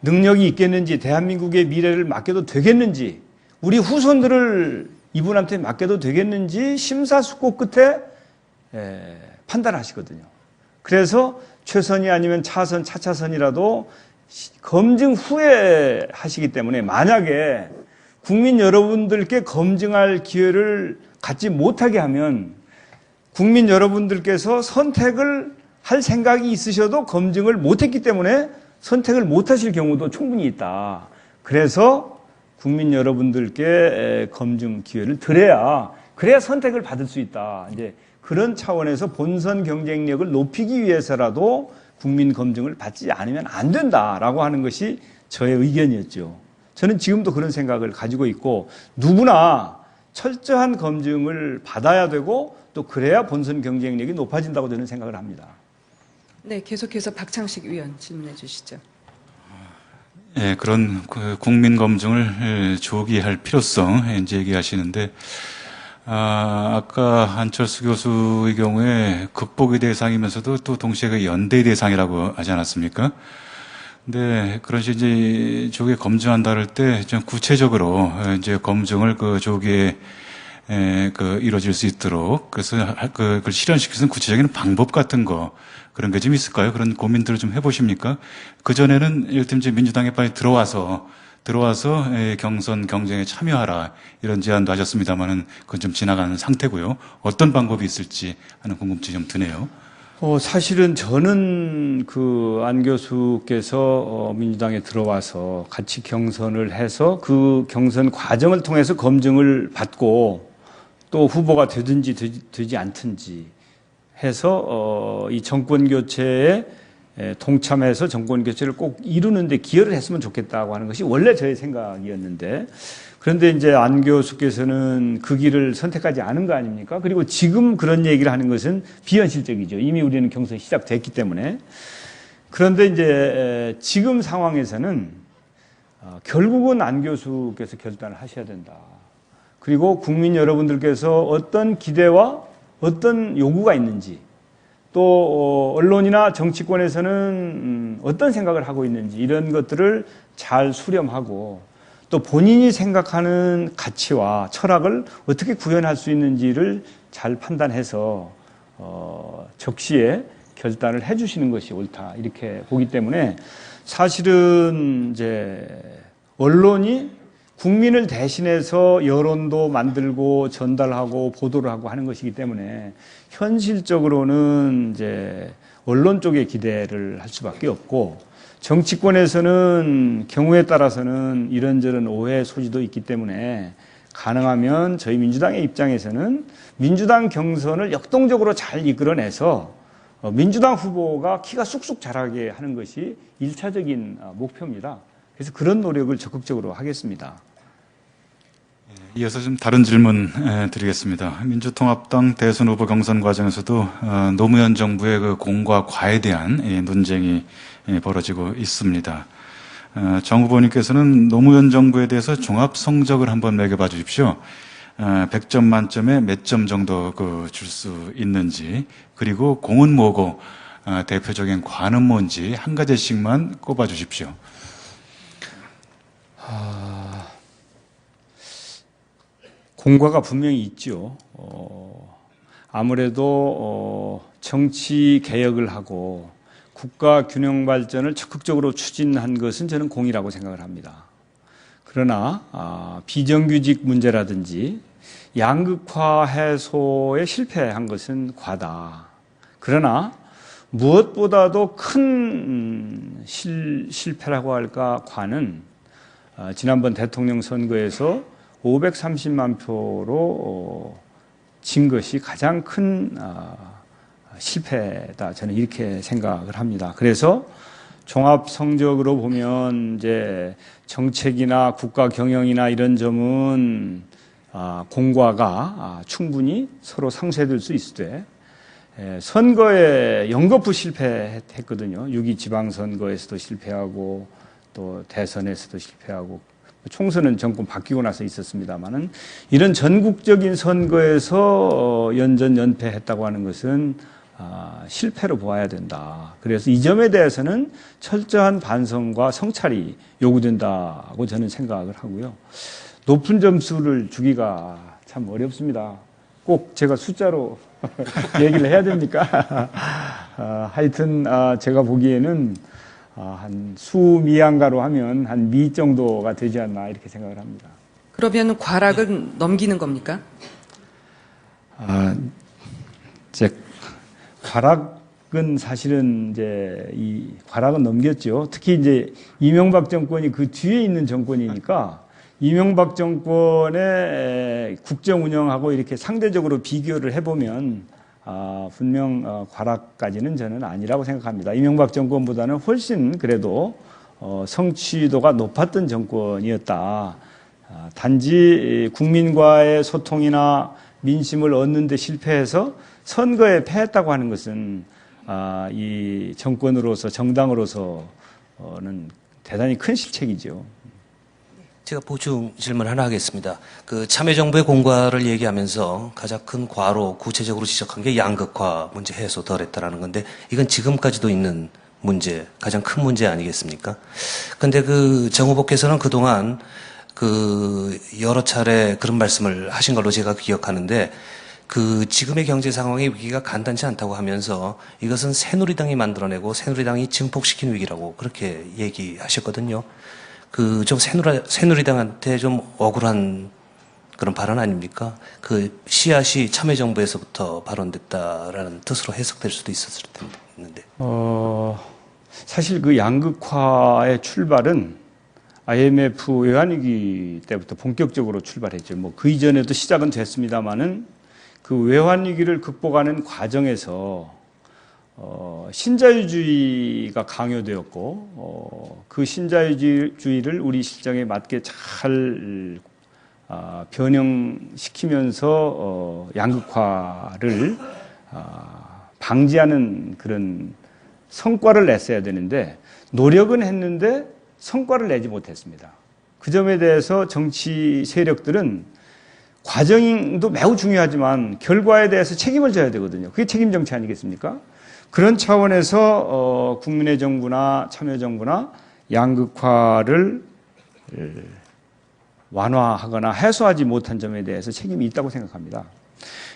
능력이 있겠는지, 대한민국의 미래를 맡겨도 되겠는지, 우리 후손들을 이분한테 맡겨도 되겠는지 심사숙고 끝에 판단하시거든요. 그래서 최선이 아니면 차선, 차차선이라도 검증 후에 하시기 때문에, 만약에 국민 여러분들께 검증할 기회를 갖지 못하게 하면 국민 여러분들께서 선택을 할 생각이 있으셔도 검증을 못했기 때문에 선택을 못하실 경우도 충분히 있다. 그래서 국민 여러분들께 검증 기회를 그래야 선택을 받을 수 있다. 이제 그런 차원에서 본선 경쟁력을 높이기 위해서라도 국민 검증을 받지 않으면 안 된다라고 하는 것이 저의 의견이었죠. 저는 지금도 그런 생각을 가지고 있고, 누구나 철저한 검증을 받아야 되고 또 그래야 본선 경쟁력이 높아진다고 저는 생각을 합니다. 네, 계속해서 박창식 의원 질문해 주시죠. 예, 그런 국민 검증을 조기할 필요성 이제 얘기하시는데, 아까 안철수 교수의 경우에 극복의 대상이면서도 또 동시에 그 연대의 대상이라고 하지 않았습니까? 근데 그런 식으로 이제 조기에 검증한다 할 때 좀 구체적으로 이제 검증을 조기에 이루어질 수 있도록, 그래서 그걸 실현시킬 수 있는 구체적인 방법 같은 거, 그런 게 좀 있을까요? 그런 고민들을 좀 해보십니까? 그전에는 이를테면 이제 민주당에 빨리 들어와서 들어와서 경선 경쟁에 참여하라 이런 제안도 하셨습니다만은 그건 좀 지나가는 상태고요. 어떤 방법이 있을지 하는 궁금증이 좀 드네요. 사실은 저는 그 안 교수께서 민주당에 들어와서 같이 경선을 해서 그 경선 과정을 통해서 검증을 받고 또 후보가 되든지 되지 않든지 해서 이 정권 교체에 동참해서 정권 교체를 꼭 이루는데 기여를 했으면 좋겠다고 하는 것이 원래 저의 생각이었는데, 그런데 이제 안 교수께서는 그 길을 선택하지 않은 거 아닙니까? 그리고 지금 그런 얘기를 하는 것은 비현실적이죠. 이미 우리는 경선이 시작됐기 때문에. 그런데 이제 지금 상황에서는 결국은 안 교수께서 결단을 하셔야 된다. 그리고 국민 여러분들께서 어떤 기대와 어떤 요구가 있는지, 또 언론이나 정치권에서는 어떤 생각을 하고 있는지, 이런 것들을 잘 수렴하고 또 본인이 생각하는 가치와 철학을 어떻게 구현할 수 있는지를 잘 판단해서 적시에 결단을 해주시는 것이 옳다, 이렇게 보기 때문에, 사실은 이제 언론이 국민을 대신해서 여론도 만들고 전달하고 보도를 하고 하는 것이기 때문에 현실적으로는 이제 언론 쪽에 기대를 할 수밖에 없고, 정치권에서는 경우에 따라서는 이런저런 오해 소지도 있기 때문에 가능하면 저희 민주당의 입장에서는 민주당 경선을 역동적으로 잘 이끌어내서 민주당 후보가 키가 쑥쑥 자라게 하는 것이 1차적인 목표입니다. 그래서 그런 노력을 적극적으로 하겠습니다. 이어서 좀 다른 질문 드리겠습니다. 민주통합당 대선 후보 경선 과정에서도 노무현 정부의 그 공과 과에 대한 논쟁이 벌어지고 있습니다. 정 후보님께서는 노무현 정부에 대해서 종합 성적을 한번 매겨봐 주십시오. 100점 만점에 몇 점 정도 줄 수 있는지, 그리고 공은 뭐고 대표적인 과는 뭔지 한 가지씩만 꼽아 주십시오. 공과가 분명히 있죠. 아무래도 정치 개혁을 하고 국가 균형 발전을 적극적으로 추진한 것은 저는 공이라고 생각을 합니다. 그러나 비정규직 문제라든지 양극화 해소에 실패한 것은 과다. 그러나 무엇보다도 큰 실패라고 할까, 과는 지난번 대통령 선거에서 530만 표로 진 것이 가장 큰 실패다, 저는 이렇게 생각을 합니다. 그래서 종합 성적으로 보면 이제 정책이나 국가 경영이나 이런 점은 공과가 충분히 서로 상쇄될 수 있을 때, 선거에 연거푸 실패했거든요. 6.2 지방선거에서도 실패하고 또 대선에서도 실패하고, 총선은 정권 바뀌고 나서 있었습니다만은, 이런 전국적인 선거에서 연전연패했다고 하는 것은 실패로 보아야 된다. 그래서 이 점에 대해서는 철저한 반성과 성찰이 요구된다고 저는 생각을 하고요. 높은 점수를 주기가 참 어렵습니다. 꼭 제가 숫자로 얘기를 해야 됩니까? 하여튼 제가 보기에는 한 수미양가로 하면 한 미 정도가 되지 않나, 이렇게 생각을 합니다. 그러면 과락은 넘기는 겁니까? 과락은 사실은 이제 이 과락은 넘겼죠. 특히 이제 이명박 정권이 그 뒤에 있는 정권이니까 이명박 정권의 국정 운영하고 이렇게 상대적으로 비교를 해보면 분명 과락까지는 저는 아니라고 생각합니다. 이명박 정권보다는 훨씬 그래도 성취도가 높았던 정권이었다. 단지 국민과의 소통이나 민심을 얻는 데 실패해서 선거에 패했다고 하는 것은 이 정권으로서, 정당으로서는 대단히 큰 실책이죠. 제가 보충 질문 하나 하겠습니다. 그 참여정부의 공과를 얘기하면서 가장 큰 과로 구체적으로 지적한 게 양극화 문제 해소 덜했다라는 건데, 이건 지금까지도 있는 문제, 가장 큰 문제 아니겠습니까? 근데 그 정 후보께서는 그동안 그 여러 차례 그런 말씀을 하신 걸로 제가 기억하는데, 그 지금의 경제 상황의 위기가 간단치 않다고 하면서 이것은 새누리당이 만들어내고 새누리당이 증폭시킨 위기라고 그렇게 얘기하셨거든요. 그 좀 새누리당한테 좀 억울한 그런 발언 아닙니까? 그 씨앗이 참여정부에서부터 발언됐다라는 뜻으로 해석될 수도 있었을 텐데. 사실 그 양극화의 출발은 IMF 외환위기 때부터 본격적으로 출발했죠. 뭐 그 이전에도 시작은 됐습니다만은 그 외환위기를 극복하는 과정에서 신자유주의가 강요되었고 그 신자유주의를 우리 실정에 맞게 잘 변형시키면서 양극화를 방지하는 그런 성과를 냈어야 되는데 노력은 했는데 성과를 내지 못했습니다. 그 점에 대해서 정치 세력들은 과정도 매우 중요하지만 결과에 대해서 책임을 져야 되거든요. 그게 책임 정치 아니겠습니까? 그런 차원에서 국민의 정부나 참여정부나 양극화를 완화하거나 해소하지 못한 점에 대해서 책임이 있다고 생각합니다.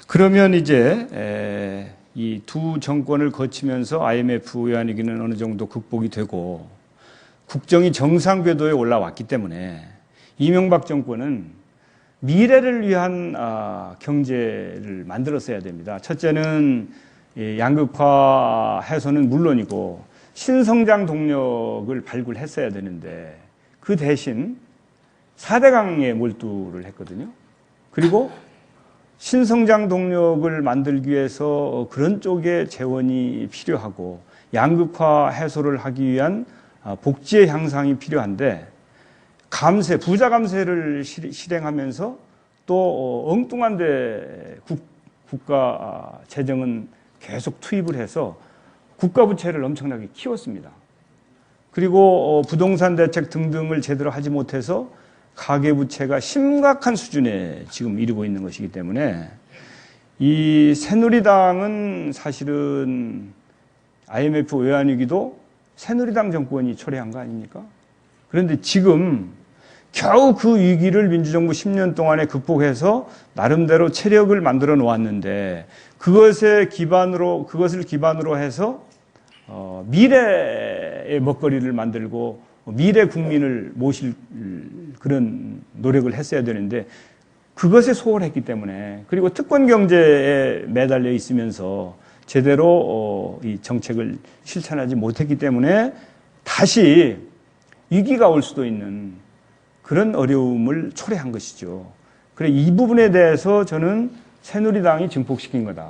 그러면 이제 이 두 정권을 거치면서 IMF 외환위기는 어느 정도 극복이 되고 국정이 정상 궤도에 올라왔기 때문에 이명박 정권은 미래를 위한 경제를 만들었어야 됩니다. 첫째는 양극화 해소는 물론이고 신성장 동력을 발굴했어야 되는데 그 대신 4대강에 몰두를 했거든요. 그리고 신성장 동력을 만들기 위해서 그런 쪽에 재원이 필요하고 양극화 해소를 하기 위한 복지의 향상이 필요한데 감세, 부자 감세를 실행하면서 또 엉뚱한 데 국가 재정은 계속 투입을 해서 국가 부채를 엄청나게 키웠습니다. 그리고 부동산 대책 등등을 제대로 하지 못해서 가계부채가 심각한 수준에 지금 이르고 있는 것이기 때문에 이 새누리당은 사실은 IMF 외환위기도 새누리당 정권이 초래한 거 아닙니까? 그런데 지금 겨우 그 위기를 민주정부 10년 동안에 극복해서 나름대로 체력을 만들어 놓았는데 그것을 기반으로 해서 미래의 먹거리를 만들고 미래 국민을 모실 그런 노력을 했어야 되는데 그것에 소홀했기 때문에 그리고 특권 경제에 매달려 있으면서 제대로 이 정책을 실천하지 못했기 때문에 다시 위기가 올 수도 있는 그런 어려움을 초래한 것이죠. 그래 이 부분에 대해서 저는 새누리당이 증폭시킨 거다.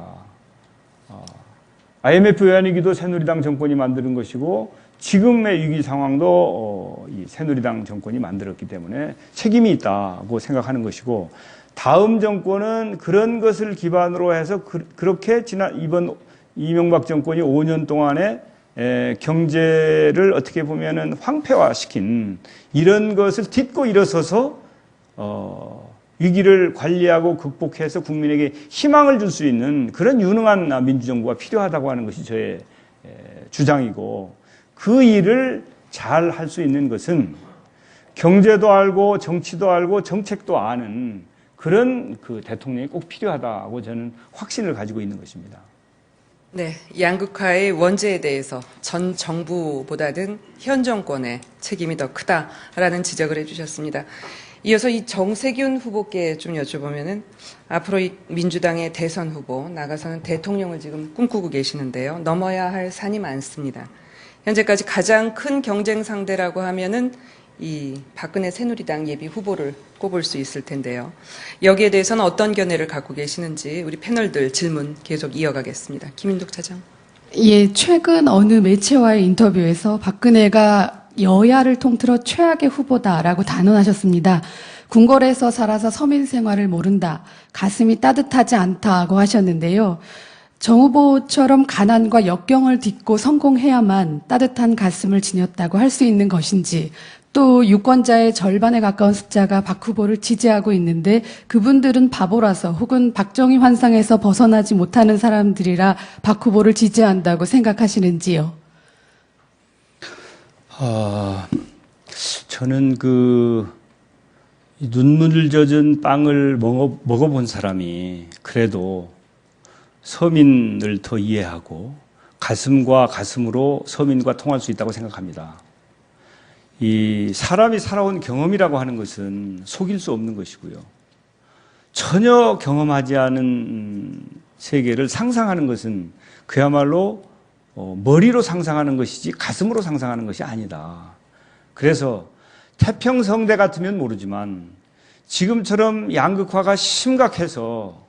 IMF 외환위기도 새누리당 정권이 만드는 것이고 지금의 위기 상황도 이 새누리당 정권이 만들었기 때문에 책임이 있다고 생각하는 것이고 다음 정권은 그런 것을 기반으로 해서 그렇게 이번 이명박 정권이 5년 동안에 경제를 어떻게 보면은 황폐화시킨 이런 것을 딛고 일어서서 위기를 관리하고 극복해서 국민에게 희망을 줄 수 있는 그런 유능한 민주정부가 필요하다고 하는 것이 저의 주장이고 그 일을 잘 할 수 있는 것은 경제도 알고 정치도 알고 정책도 아는 그런 그 대통령이 꼭 필요하다고 저는 확신을 가지고 있는 것입니다. 네, 양극화의 원죄에 대해서 전 정부보다는 현 정권의 책임이 더 크다라는 지적을 해주셨습니다. 이어서 이 정세균 후보께 좀 여쭤보면은 앞으로 이 민주당의 대선 후보 나가서는 대통령을 지금 꿈꾸고 계시는데요. 넘어야 할 산이 많습니다. 현재까지 가장 큰 경쟁 상대라고 하면은 이 박근혜 새누리당 예비 후보를 꼽을 수 있을 텐데요. 여기에 대해서는 어떤 견해를 갖고 계시는지 우리 패널들 질문 계속 이어가겠습니다. 김인득 차장. 예, 최근 어느 매체와의 인터뷰에서 박근혜가 여야를 통틀어 최악의 후보다라고 단언하셨습니다. 궁궐에서 살아서 서민 생활을 모른다. 가슴이 따뜻하지 않다고 하셨는데요. 정 후보처럼 가난과 역경을 딛고 성공해야만 따뜻한 가슴을 지녔다고 할 수 있는 것인지 또 유권자의 절반에 가까운 숫자가 박 후보를 지지하고 있는데 그분들은 바보라서 혹은 박정희 환상에서 벗어나지 못하는 사람들이라 박 후보를 지지한다고 생각하시는지요? 저는 그 눈물 젖은 빵을 먹어본 사람이 그래도 서민을 더 이해하고 가슴과 가슴으로 서민과 통할 수 있다고 생각합니다. 이 사람이 살아온 경험이라고 하는 것은 속일 수 없는 것이고요. 전혀 경험하지 않은 세계를 상상하는 것은 그야말로 머리로 상상하는 것이지 가슴으로 상상하는 것이 아니다. 그래서 태평성대 같으면 모르지만 지금처럼 양극화가 심각해서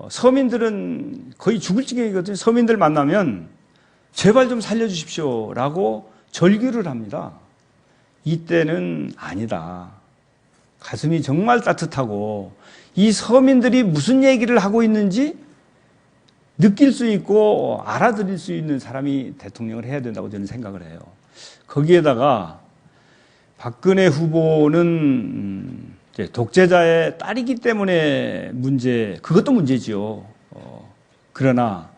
서민들은 거의 죽을 지경이거든요. 서민들 만나면 제발 좀 살려주십시오라고 절규를 합니다. 이때는 아니다. 가슴이 정말 따뜻하고 이 서민들이 무슨 얘기를 하고 있는지 느낄 수 있고 알아들을 수 있는 사람이 대통령을 해야 된다고 저는 생각을 해요. 거기에다가 박근혜 후보는 이제 독재자의 딸이기 때문에 그것도 문제지요. 그러나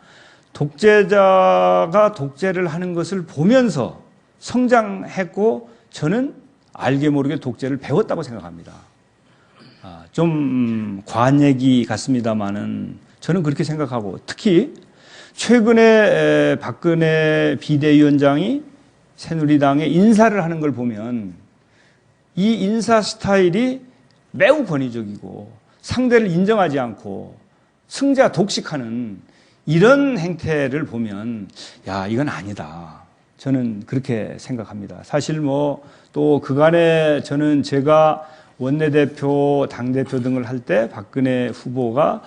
독재자가 독재를 하는 것을 보면서 성장했고 저는 알게 모르게 독재를 배웠다고 생각합니다. 좀 과한 얘기 같습니다만은 저는 그렇게 생각하고 특히 최근에 박근혜 비대위원장이 새누리당에 인사를 하는 걸 보면 이 인사 스타일이 매우 권위적이고 상대를 인정하지 않고 승자 독식하는 이런 행태를 보면 야 이건 아니다. 저는 그렇게 생각합니다. 사실 뭐 또 그간에 저는 제가 원내대표, 당대표 등을 할 때 박근혜 후보가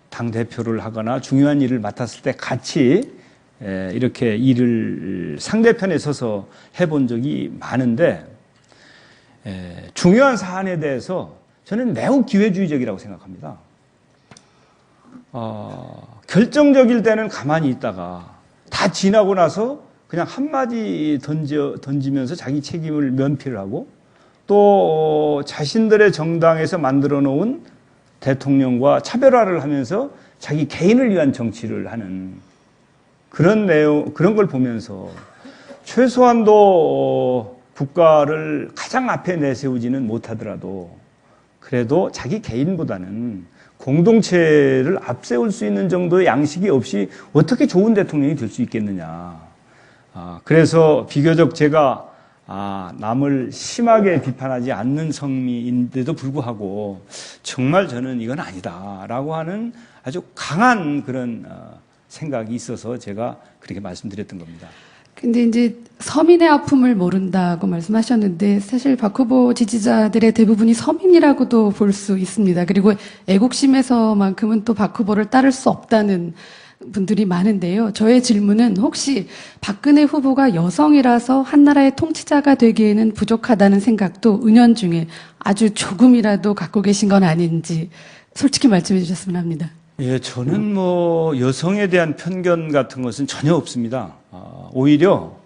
당대표를 하거나 중요한 일을 맡았을 때 같이 이렇게 일을 상대편에 서서 해본 적이 많은데 중요한 사안에 대해서 저는 매우 기회주의적이라고 생각합니다. 결정적일 때는 가만히 있다가 다 지나고 나서 그냥 한마디 던지면서 자기 책임을 면피를 하고 또 자신들의 정당에서 만들어 놓은 대통령과 차별화를 하면서 자기 개인을 위한 정치를 하는 그런 걸 보면서 최소한도 국가를 가장 앞에 내세우지는 못하더라도 그래도 자기 개인보다는 공동체를 앞세울 수 있는 정도의 양식이 없이 어떻게 좋은 대통령이 될 수 있겠느냐. 그래서 비교적 제가 남을 심하게 비판하지 않는 성미인데도 불구하고 정말 저는 이건 아니다라고 하는 아주 강한 그런 생각이 있어서 제가 그렇게 말씀드렸던 겁니다. 근데 이제 서민의 아픔을 모른다고 말씀하셨는데 사실 박 후보 지지자들의 대부분이 서민이라고도 볼 수 있습니다. 그리고 애국심에서만큼은 또 박 후보를 따를 수 없다는 분들이 많은데요. 저의 질문은 혹시 박근혜 후보가 여성이라서 한 나라의 통치자가 되기에는 부족하다는 생각도 은연중에 아주 조금이라도 갖고 계신 건 아닌지 솔직히 말씀해 주셨으면 합니다. 예, 저는 뭐 여성에 대한 편견 같은 것은 전혀 없습니다. 오히려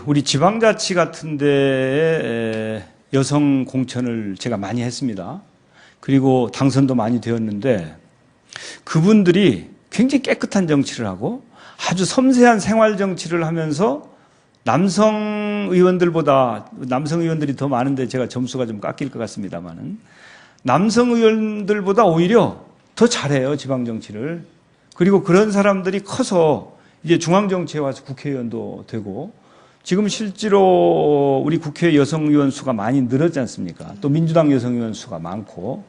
우리 지방자치 같은 데에 여성 공천을 제가 많이 했습니다. 그리고 당선도 많이 되었는데 그분들이 굉장히 깨끗한 정치를 하고 아주 섬세한 생활 정치를 하면서 남성 의원들이 더 많은데 제가 점수가 좀 깎일 것 같습니다만은 남성 의원들보다 오히려 더 잘해요, 지방 정치를. 그리고 그런 사람들이 커서 이제 중앙 정치에 와서 국회의원도 되고 지금 실제로 우리 국회 여성 의원 수가 많이 늘었지 않습니까? 또 민주당 여성 의원 수가 많고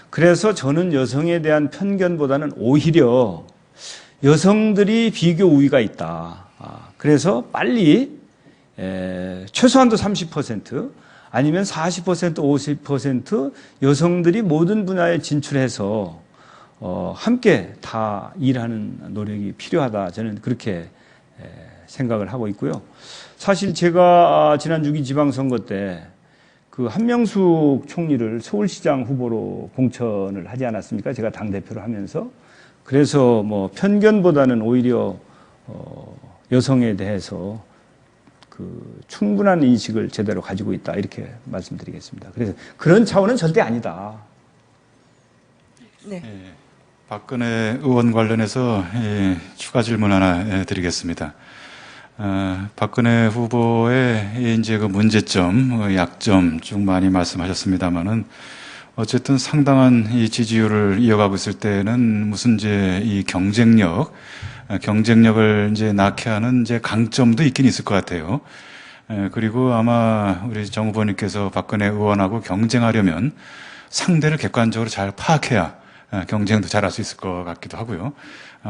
그래서 저는 여성에 대한 편견보다는 오히려 여성들이 비교 우위가 있다. 그래서 빨리 최소한도 30% 아니면 40%, 50% 여성들이 모든 분야에 진출해서 함께 다 일하는 노력이 필요하다. 저는 그렇게 생각을 하고 있고요. 사실 제가 지난 6.2 지방선거 때 그 한명숙 총리를 서울시장 후보로 공천을 하지 않았습니까? 제가 당대표를 하면서. 그래서 뭐 편견보다는 오히려 여성에 대해서 충분한 인식을 제대로 가지고 있다. 이렇게 말씀드리겠습니다. 그래서 그런 차원은 절대 아니다. 네. 박근혜 의원 관련해서 추가 질문 하나 드리겠습니다. 박근혜 후보의 이제 그 문제점, 약점 쭉 많이 말씀하셨습니다만은 어쨌든 상당한 이 지지율을 이어가고 있을 때는 무슨 이제 이 경쟁력을 이제 낳게 하는 이제 강점도 있긴 있을 것 같아요. 그리고 아마 우리 정 후보님께서 박근혜 의원하고 경쟁하려면 상대를 객관적으로 잘 파악해야 경쟁도 잘할 수 있을 것 같기도 하고요.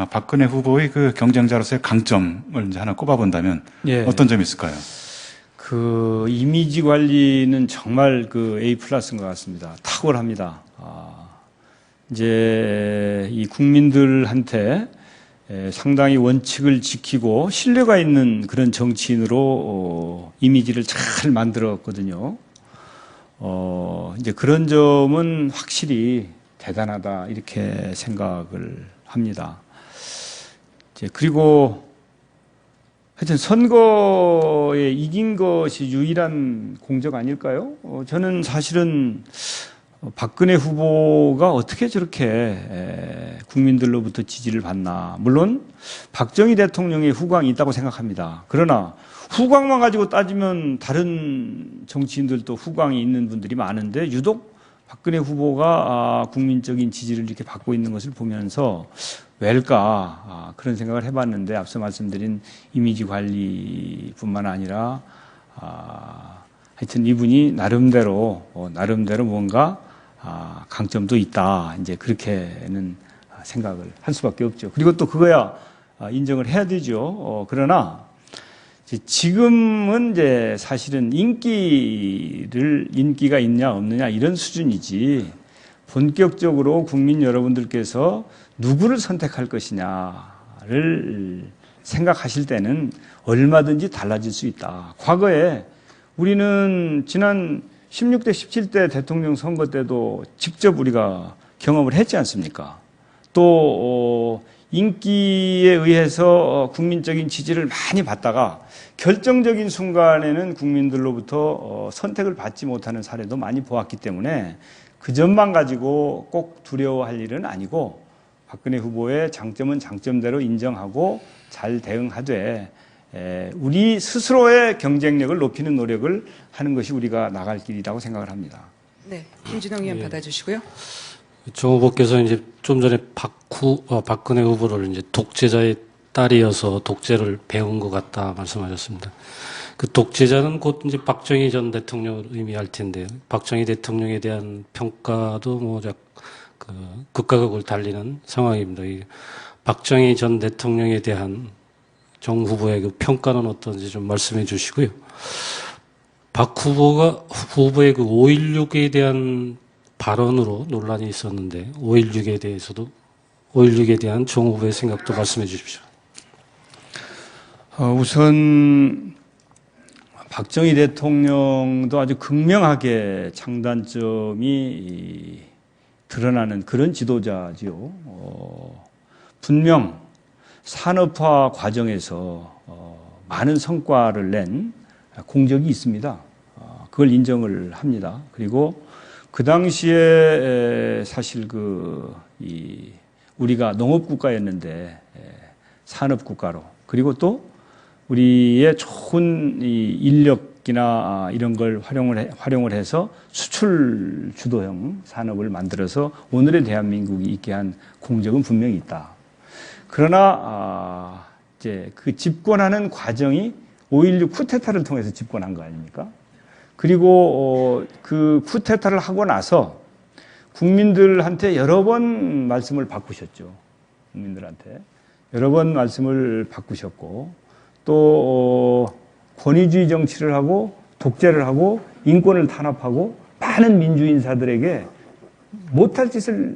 박근혜 후보의 그 경쟁자로서의 강점을 이제 하나 꼽아본다면 예. 어떤 점이 있을까요? 그 이미지 관리는 정말 그 A 플러스인 것 같습니다. 탁월합니다. 이제 이 국민들한테 상당히 원칙을 지키고 신뢰가 있는 그런 정치인으로 이미지를 잘 만들었거든요. 이제 그런 점은 확실히 대단하다 이렇게 생각을 합니다. 이제 그리고 하여튼 선거에 이긴 것이 유일한 공적 아닐까요? 저는 사실은 박근혜 후보가 어떻게 저렇게 국민들로부터 지지를 받나. 물론 박정희 대통령의 후광이 있다고 생각합니다. 그러나 후광만 가지고 따지면 다른 정치인들도 후광이 있는 분들이 많은데 유독 박근혜 후보가 국민적인 지지를 이렇게 받고 있는 것을 보면서 왜일까 그런 생각을 해봤는데 앞서 말씀드린 이미지 관리뿐만 아니라 하여튼 이분이 나름대로 뭔가 강점도 있다. 이제 그렇게는 생각을 할 수밖에 없죠. 그리고 또 그거야 인정을 해야 되죠. 그러나 지금은 이제 사실은 인기가 있냐 없느냐 이런 수준이지 본격적으로 국민 여러분들께서 누구를 선택할 것이냐를 생각하실 때는 얼마든지 달라질 수 있다. 과거에 우리는 지난 16대, 17대 대통령 선거 때도 직접 우리가 경험을 했지 않습니까? 또 인기에 의해서 국민적인 지지를 많이 받다가 결정적인 순간에는 국민들로부터 선택을 받지 못하는 사례도 많이 보았기 때문에 그 점만 가지고 꼭 두려워할 일은 아니고 박근혜 후보의 장점은 장점대로 인정하고 잘 대응하되 우리 스스로의 경쟁력을 높이는 노력을 하는 것이 우리가 나갈 길이라고 생각을 합니다. 네, 김진홍 의원 받아주시고요. 정 후보께서 이제 좀 전에 박근혜 후보를 이제 독재자의 딸이어서 독재를 배운 것 같다 말씀하셨습니다. 그 독재자는 곧 이제 박정희 전 대통령을 의미할 텐데요. 박정희 대통령에 대한 평가도 그 극과 극을 달리는 상황입니다. 이 박정희 전 대통령에 대한 정 후보의 그 평가는 어떤지 좀 말씀해 주시고요. 박 후보의 그 5.16에 대한 발언으로 논란이 있었는데 5.16에 대한 정 후보의 생각도 말씀해 주십시오. 우선 박정희 대통령도 아주 극명하게 장단점이 드러나는 그런 지도자지요. 분명 산업화 과정에서 많은 성과를 낸 공적이 있습니다. 그걸 인정을 합니다. 그리고 그 당시에 사실 우리가 농업국가였는데 산업국가로 그리고 또 우리의 좋은 이 인력이나 이런 걸 활용을 해서 수출 주도형 산업을 만들어서 오늘의 대한민국이 있게 한 공적은 분명히 있다. 그러나 이제 그 집권하는 과정이 5.16 쿠데타를 통해서 집권한 거 아닙니까? 그리고 그 쿠데타를 하고 나서 국민들한테 여러 번 말씀을 바꾸셨죠. 국민들한테 여러 번 말씀을 바꾸셨고 또 권위주의 정치를 하고 독재를 하고 인권을 탄압하고 많은 민주인사들에게 못할 짓을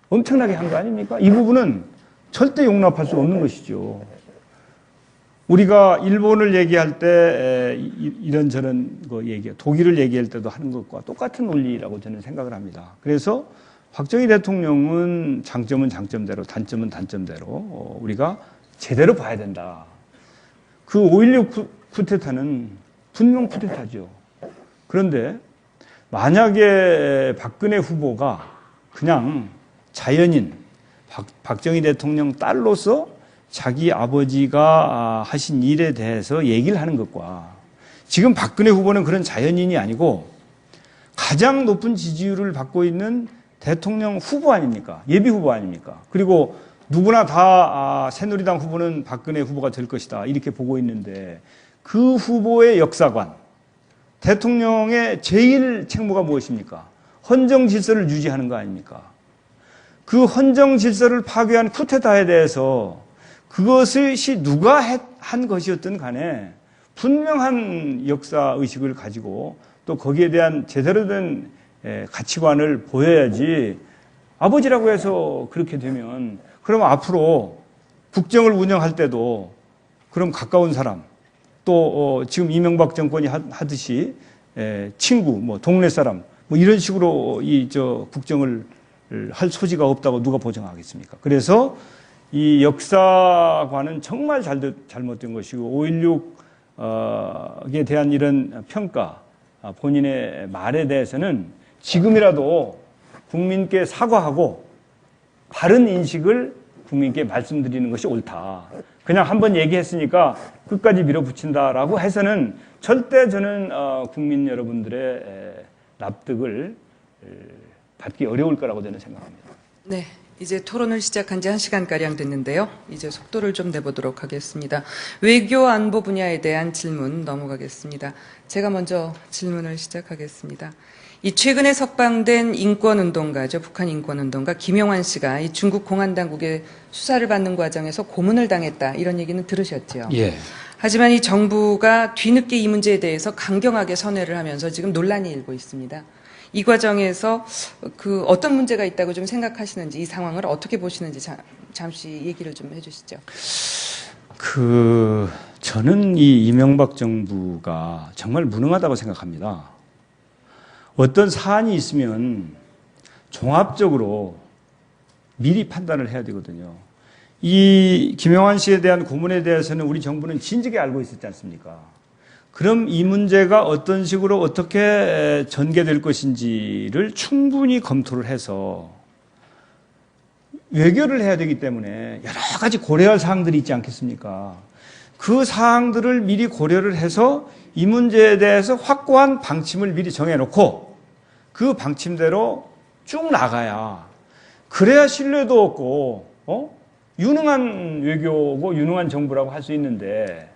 엄청나게 한 거 아닙니까? 이 부분은 절대 용납할 수 없는 것이죠. 우리가 일본을 얘기할 때 이런저런 거 독일을 얘기할 때도 하는 것과 똑같은 논리라고 저는 생각을 합니다. 그래서 박정희 대통령은 장점은 장점대로 단점은 단점대로 우리가 제대로 봐야 된다. 그 5.16 쿠데타는 분명 쿠데타죠. 그런데 만약에 박근혜 후보가 그냥 자연인 박정희 대통령 딸로서 자기 아버지가 하신 일에 대해서 얘기를 하는 것과 지금 박근혜 후보는 그런 자연인이 아니고 가장 높은 지지율을 받고 있는 대통령 후보 아닙니까? 예비 후보 아닙니까? 그리고 누구나 다 새누리당 후보는 박근혜 후보가 될 것이다 이렇게 보고 있는데 그 후보의 역사관, 대통령의 제일 책무가 무엇입니까? 헌정 질서를 유지하는 거 아닙니까? 그 헌정 질서를 파괴한 쿠데타에 대해서 그것이 누가 한 것이었든 간에 분명한 역사 의식을 가지고 또 거기에 대한 제대로 된 가치관을 보여야지, 아버지라고 해서 그렇게 되면 그럼 앞으로 국정을 운영할 때도 그럼 가까운 사람, 또 지금 이명박 정권이 하듯이 친구, 뭐 동네 사람, 뭐 이런 식으로 국정을 할 소지가 없다고 누가 보장하겠습니까? 그래서 이 역사관은 정말 잘못된 것이고 5.16에 대한 이런 평가, 본인의 말에 대해서는 지금이라도 국민께 사과하고 바른 인식을 국민께 말씀드리는 것이 옳다. 그냥 한번 얘기했으니까 끝까지 밀어붙인다라고 해서는 절대 저는 국민 여러분들의 납득을 받기 어려울 거라고 저는 생각합니다. 네, 이제 토론을 시작한 지 1시간가량 됐는데요. 이제 속도를 좀 내보도록 하겠습니다. 외교 안보 분야에 대한 질문 넘어가겠습니다. 제가 먼저 질문을 시작하겠습니다. 이 최근에 석방된 인권운동가죠. 북한 인권운동가 김용환 씨가 이 중국 공안당국의 수사를 받는 과정에서 고문을 당했다. 이런 얘기는 들으셨죠? 예. 하지만 이 정부가 뒤늦게 이 문제에 대해서 강경하게 선회를 하면서 지금 논란이 일고 있습니다. 이 과정에서 그 어떤 문제가 있다고 좀 생각하시는지, 이 상황을 어떻게 보시는지 잠시 얘기를 좀 해주시죠. 저는 이 이명박 정부가 정말 무능하다고 생각합니다. 어떤 사안이 있으면 종합적으로 미리 판단을 해야 되거든요. 이 김용환 씨에 대한 고문에 대해서는 우리 정부는 진즉에 알고 있었지 않습니까? 그럼 이 문제가 어떤 식으로 어떻게 전개될 것인지를 충분히 검토를 해서 외교를 해야 되기 때문에 여러 가지 고려할 사항들이 있지 않겠습니까? 그 사항들을 미리 고려를 해서 이 문제에 대해서 확고한 방침을 미리 정해놓고 그 방침대로 쭉 나가야, 그래야 신뢰도 없고 유능한 외교고 유능한 정부라고 할 수 있는데,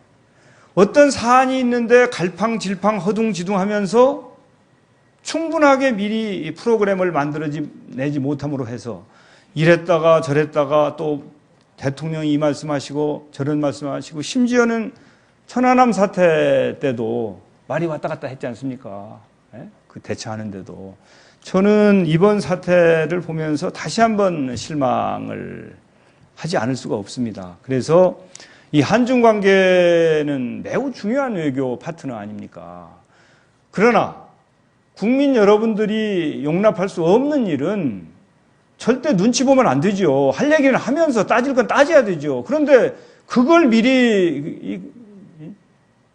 어떤 사안이 있는데 갈팡질팡 허둥지둥하면서 충분하게 미리 프로그램을 만들어내지 못함으로 해서 이랬다가 저랬다가 또 대통령이 이 말씀하시고 저런 말씀하시고, 심지어는 천안함 사태 때도 말이 왔다 갔다 했지 않습니까? 그 대처하는데도. 저는 이번 사태를 보면서 다시 한번 실망을 하지 않을 수가 없습니다. 그래서 이 한중 관계는 매우 중요한 외교 파트너 아닙니까? 그러나 국민 여러분들이 용납할 수 없는 일은 절대 눈치 보면 안 되죠. 할 얘기는 하면서 따질 건 따져야 되죠. 그런데 그걸 미리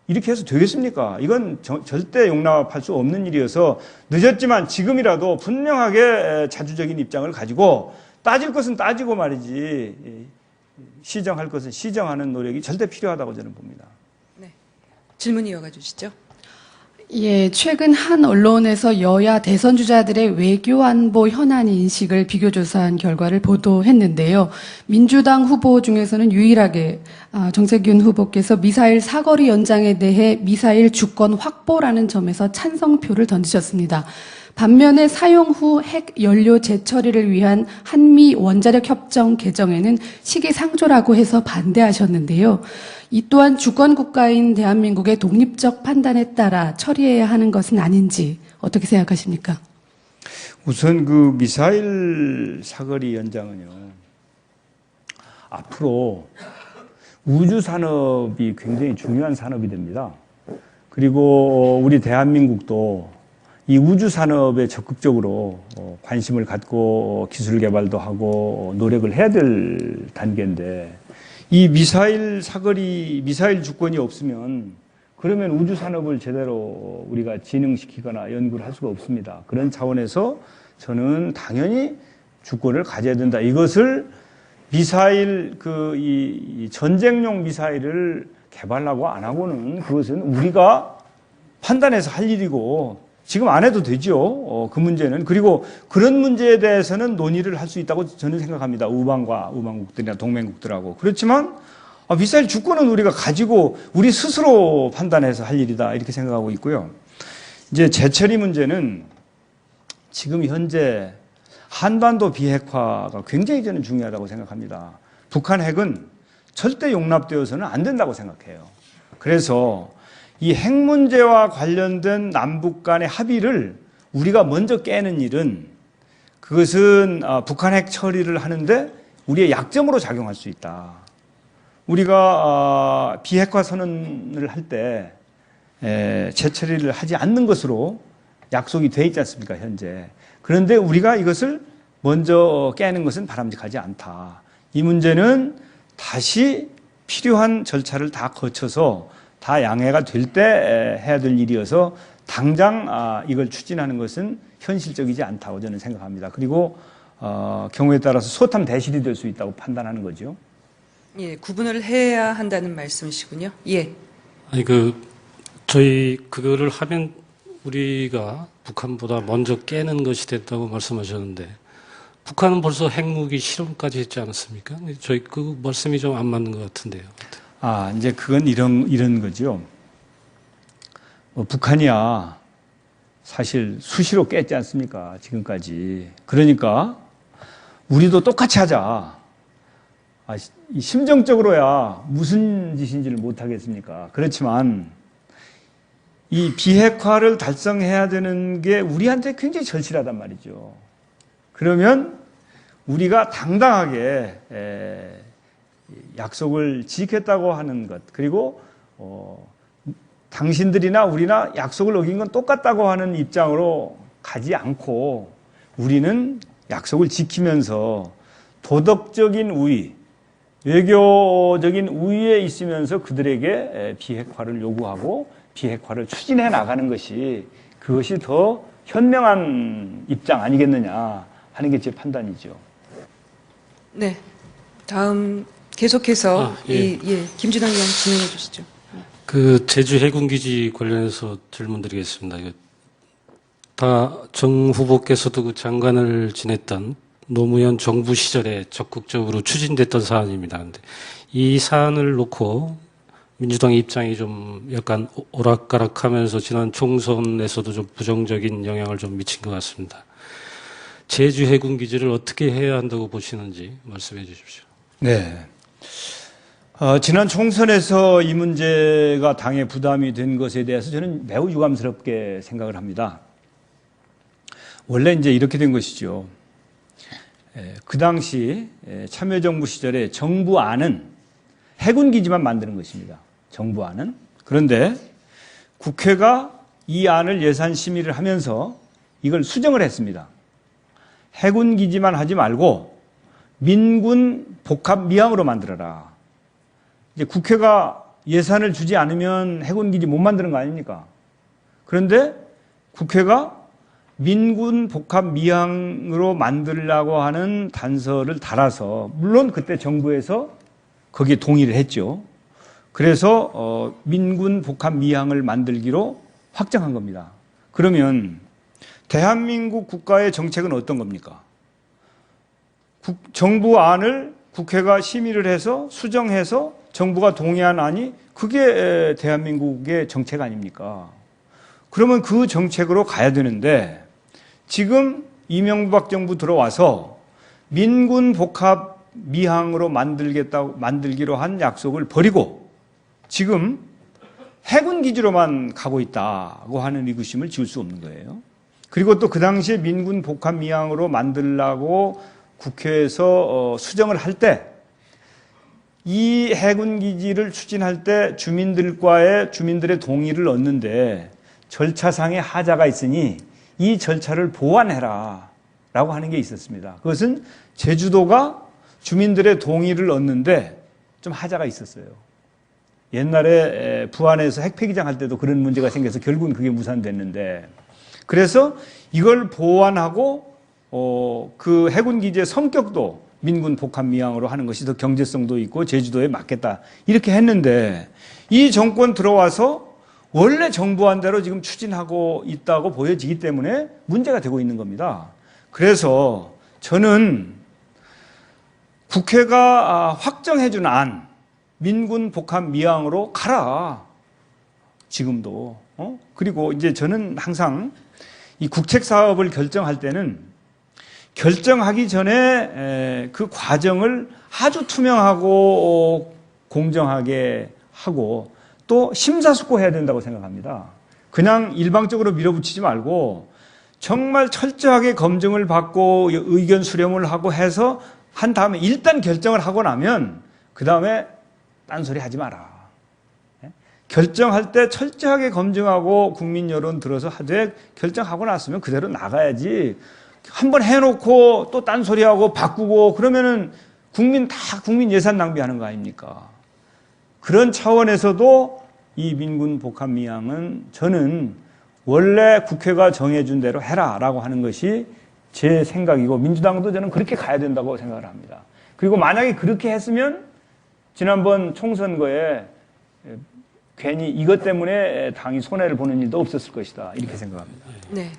이렇게 해서 되겠습니까? 이건 절대 용납할 수 없는 일이어서 늦었지만 지금이라도 분명하게 자주적인 입장을 가지고 따질 것은 따지고 말이지, 시정할 것은 시정하는 노력이 절대 필요하다고 저는 봅니다. 네, 질문 이어가 주시죠. 예, 최근 한 언론에서 여야 대선 주자들의 외교 안보 현안 인식을 비교조사한 결과를 보도했는데요. 민주당 후보 중에서는 유일하게 정세균 후보께서 미사일 사거리 연장에 대해 미사일 주권 확보라는 점에서 찬성표를 던지셨습니다. 반면에 사용 후 핵 연료 재처리를 위한 한미 원자력 협정 개정에는 시기상조라고 해서 반대하셨는데요. 이 또한 주권 국가인 대한민국의 독립적 판단에 따라 처리해야 하는 것은 아닌지 어떻게 생각하십니까? 우선 그 미사일 사거리 연장은요, 앞으로 우주 산업이 굉장히 중요한 산업이 됩니다. 그리고 우리 대한민국도 이 우주 산업에 적극적으로 관심을 갖고 기술 개발도 하고 노력을 해야 될 단계인데, 이 미사일 사거리, 미사일 주권이 없으면 그러면 우주 산업을 제대로 우리가 진흥시키거나 연구를 할 수가 없습니다. 그런 차원에서 저는 당연히 주권을 가져야 된다. 이것을 미사일 이 전쟁용 미사일을 개발하고 안 하고는 그것은 우리가 판단해서 할 일이고 지금 안 해도 되죠. 그 문제는. 그리고 그런 문제에 대해서는 논의를 할 수 있다고 저는 생각합니다. 우방국들이나 동맹국들하고. 그렇지만 미사일 주권은 우리가 가지고 우리 스스로 판단해서 할 일이다 이렇게 생각하고 있고요. 이제 재처리 문제는 지금 현재 한반도 비핵화가 굉장히 저는 중요하다고 생각합니다. 북한 핵은 절대 용납되어서는 안 된다고 생각해요. 그래서 이 핵 문제와 관련된 남북 간의 합의를 우리가 먼저 깨는 일은 그것은 북한 핵 처리를 하는데 우리의 약점으로 작용할 수 있다. 우리가 비핵화 선언을 할 때 재처리를 하지 않는 것으로 약속이 돼 있지 않습니까, 현재. 그런데 우리가 이것을 먼저 깨는 것은 바람직하지 않다. 이 문제는 다시 필요한 절차를 다 거쳐서 다 양해가 될 때 해야 될 일이어서 당장 이걸 추진하는 것은 현실적이지 않다고 저는 생각합니다. 그리고 경우에 따라서 소탐 대실이 될 수 있다고 판단하는 거죠. 예, 구분을 해야 한다는 말씀이시군요. 예. 아니 저희 그거를 하면 우리가 북한보다 먼저 깨는 것이 됐다고 말씀하셨는데 북한은 벌써 핵무기 실험까지 했지 않았습니까? 저희 그 말씀이 좀 안 맞는 것 같은데요. 이제 그건 이런 거죠. 북한이야 사실 수시로 깼지 않습니까? 지금까지. 그러니까 우리도 똑같이 하자. 심정적으로야 무슨 짓인지를 못하겠습니까? 그렇지만 이 비핵화를 달성해야 되는 게 우리한테 굉장히 절실하단 말이죠. 그러면 우리가 당당하게 약속을 지켰다고 하는 것, 그리고 당신들이나 우리나 약속을 어긴 건 똑같다고 하는 입장으로 가지 않고 우리는 약속을 지키면서 도덕적인 우위, 외교적인 우위에 있으면서 그들에게 비핵화를 요구하고 비핵화를 추진해 나가는 것이 그것이 더 현명한 입장 아니겠느냐 하는 게 제 판단이죠. 네. 다음 계속해서 예. 김진환 의원 진행해 주시죠. 그 제주 해군기지 관련해서 질문드리겠습니다. 이거 다 정 후보께서도 그 장관을 지냈던 노무현 정부 시절에 적극적으로 추진됐던 사안입니다. 근데 이 사안을 놓고 민주당의 입장이 좀 약간 오락가락하면서 지난 총선에서도 좀 부정적인 영향을 좀 미친 것 같습니다. 제주 해군기지를 어떻게 해야 한다고 보시는지 말씀해 주십시오. 네. 지난 총선에서 이 문제가 당에 부담이 된 것에 대해서 저는 매우 유감스럽게 생각을 합니다. 원래 이제 이렇게 된 것이죠. 그 당시 참여정부 시절에 정부안은 해군기지만 만드는 것입니다. 정부안은. 그런데 국회가 이 안을 예산 심의를 하면서 이걸 수정을 했습니다. 해군기지만 하지 말고 민군 복합 미항으로 만들어라. 이제 국회가 예산을 주지 않으면 해군기지 못 만드는 거 아닙니까? 그런데 국회가 민군 복합 미항으로 만들려고 하는 단서를 달아서 물론 그때 정부에서 거기에 동의를 했죠. 그래서 민군 복합 미항을 만들기로 확정한 겁니다. 그러면 대한민국 국가의 정책은 어떤 겁니까? 정부 안을 국회가 심의를 해서 수정해서 정부가 동의한 안이 그게 대한민국의 정책 아닙니까? 그러면 그 정책으로 가야 되는데 지금 이명박 정부 들어와서 민군 복합 미항으로 만들기로 한 약속을 버리고 지금 해군 기지로만 가고 있다고 하는 의구심을 지울 수 없는 거예요. 그리고 또 그 당시에 민군 복합 미항으로 만들라고 국회에서 수정을 할 때 이 해군 기지를 추진할 때 주민들의 동의를 얻는데 절차상의 하자가 있으니 이 절차를 보완해라 라고 하는 게 있었습니다. 그것은 제주도가 주민들의 동의를 얻는데 좀 하자가 있었어요. 옛날에 부안에서 핵폐기장 할 때도 그런 문제가 생겨서 결국은 그게 무산됐는데 그래서 이걸 보완하고 그 해군 기지의 성격도 민군 복합 미항으로 하는 것이 더 경제성도 있고 제주도에 맞겠다 이렇게 했는데 이 정권 들어와서 원래 정부안대로 지금 추진하고 있다고 보여지기 때문에 문제가 되고 있는 겁니다. 그래서 저는 국회가 확정해 준 안, 민군 복합 미항으로 가라. 지금도. 그리고 이제 저는 항상 이 국책 사업을 결정할 때는 결정하기 전에 그 과정을 아주 투명하고 공정하게 하고 또 심사숙고해야 된다고 생각합니다. 그냥 일방적으로 밀어붙이지 말고 정말 철저하게 검증을 받고 의견 수렴을 하고 해서 한 다음에 일단 결정을 하고 나면 그 다음에 딴소리 하지 마라. 결정할 때 철저하게 검증하고 국민 여론 들어서 하되 결정하고 났으면 그대로 나가야지. 한번 해놓고 또 딴소리하고 바꾸고 그러면은 국민 예산 낭비하는 거 아닙니까? 그런 차원에서도 이 민군 복합 미항은 저는 원래 국회가 정해준 대로 해라라고 하는 것이 제 생각이고 민주당도 저는 그렇게 가야 된다고 생각을 합니다. 그리고 만약에 그렇게 했으면 지난번 총선거에 괜히 이것 때문에 당이 손해를 보는 일도 없었을 것이다 이렇게 생각합니다. 네,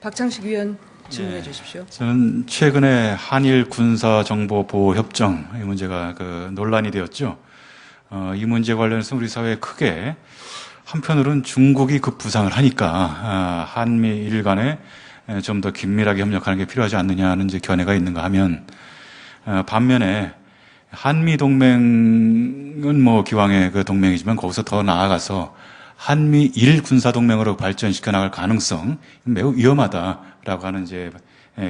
박창식 위원 질문해 주십시오. 저는 최근에 한일 군사 정보 보호 협정 이 문제가 논란이 되었죠. 이 문제 관련해서 우리 사회에 크게 한편으로는 중국이 급부상을 하니까 한미일 간에 좀 더 긴밀하게 협력하는 게 필요하지 않느냐는 이제 견해가 있는가 하면 반면에 한미 동맹은 뭐 기왕의 그 동맹이지만 거기서 더 나아가서 한미일 군사 동맹으로 발전시켜 나갈 가능성 매우 위험하다라고 하는 이제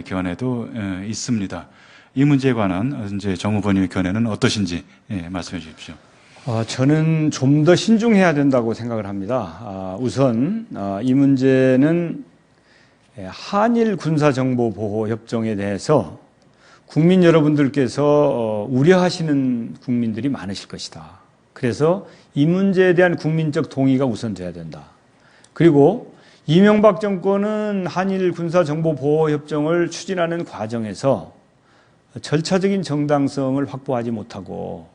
견해도 있습니다. 이 문제에 관한 이제 정 후보님의 견해는 어떠신지 말씀해 주십시오. 저는 좀 더 신중해야 된다고 생각을 합니다. 우선 이 문제는 한일 군사정보보호협정에 대해서 국민 여러분들께서 우려하시는 국민들이 많으실 것이다. 그래서 이 문제에 대한 국민적 동의가 우선돼야 된다. 그리고 이명박 정권은 한일 군사정보보호협정을 추진하는 과정에서 절차적인 정당성을 확보하지 못하고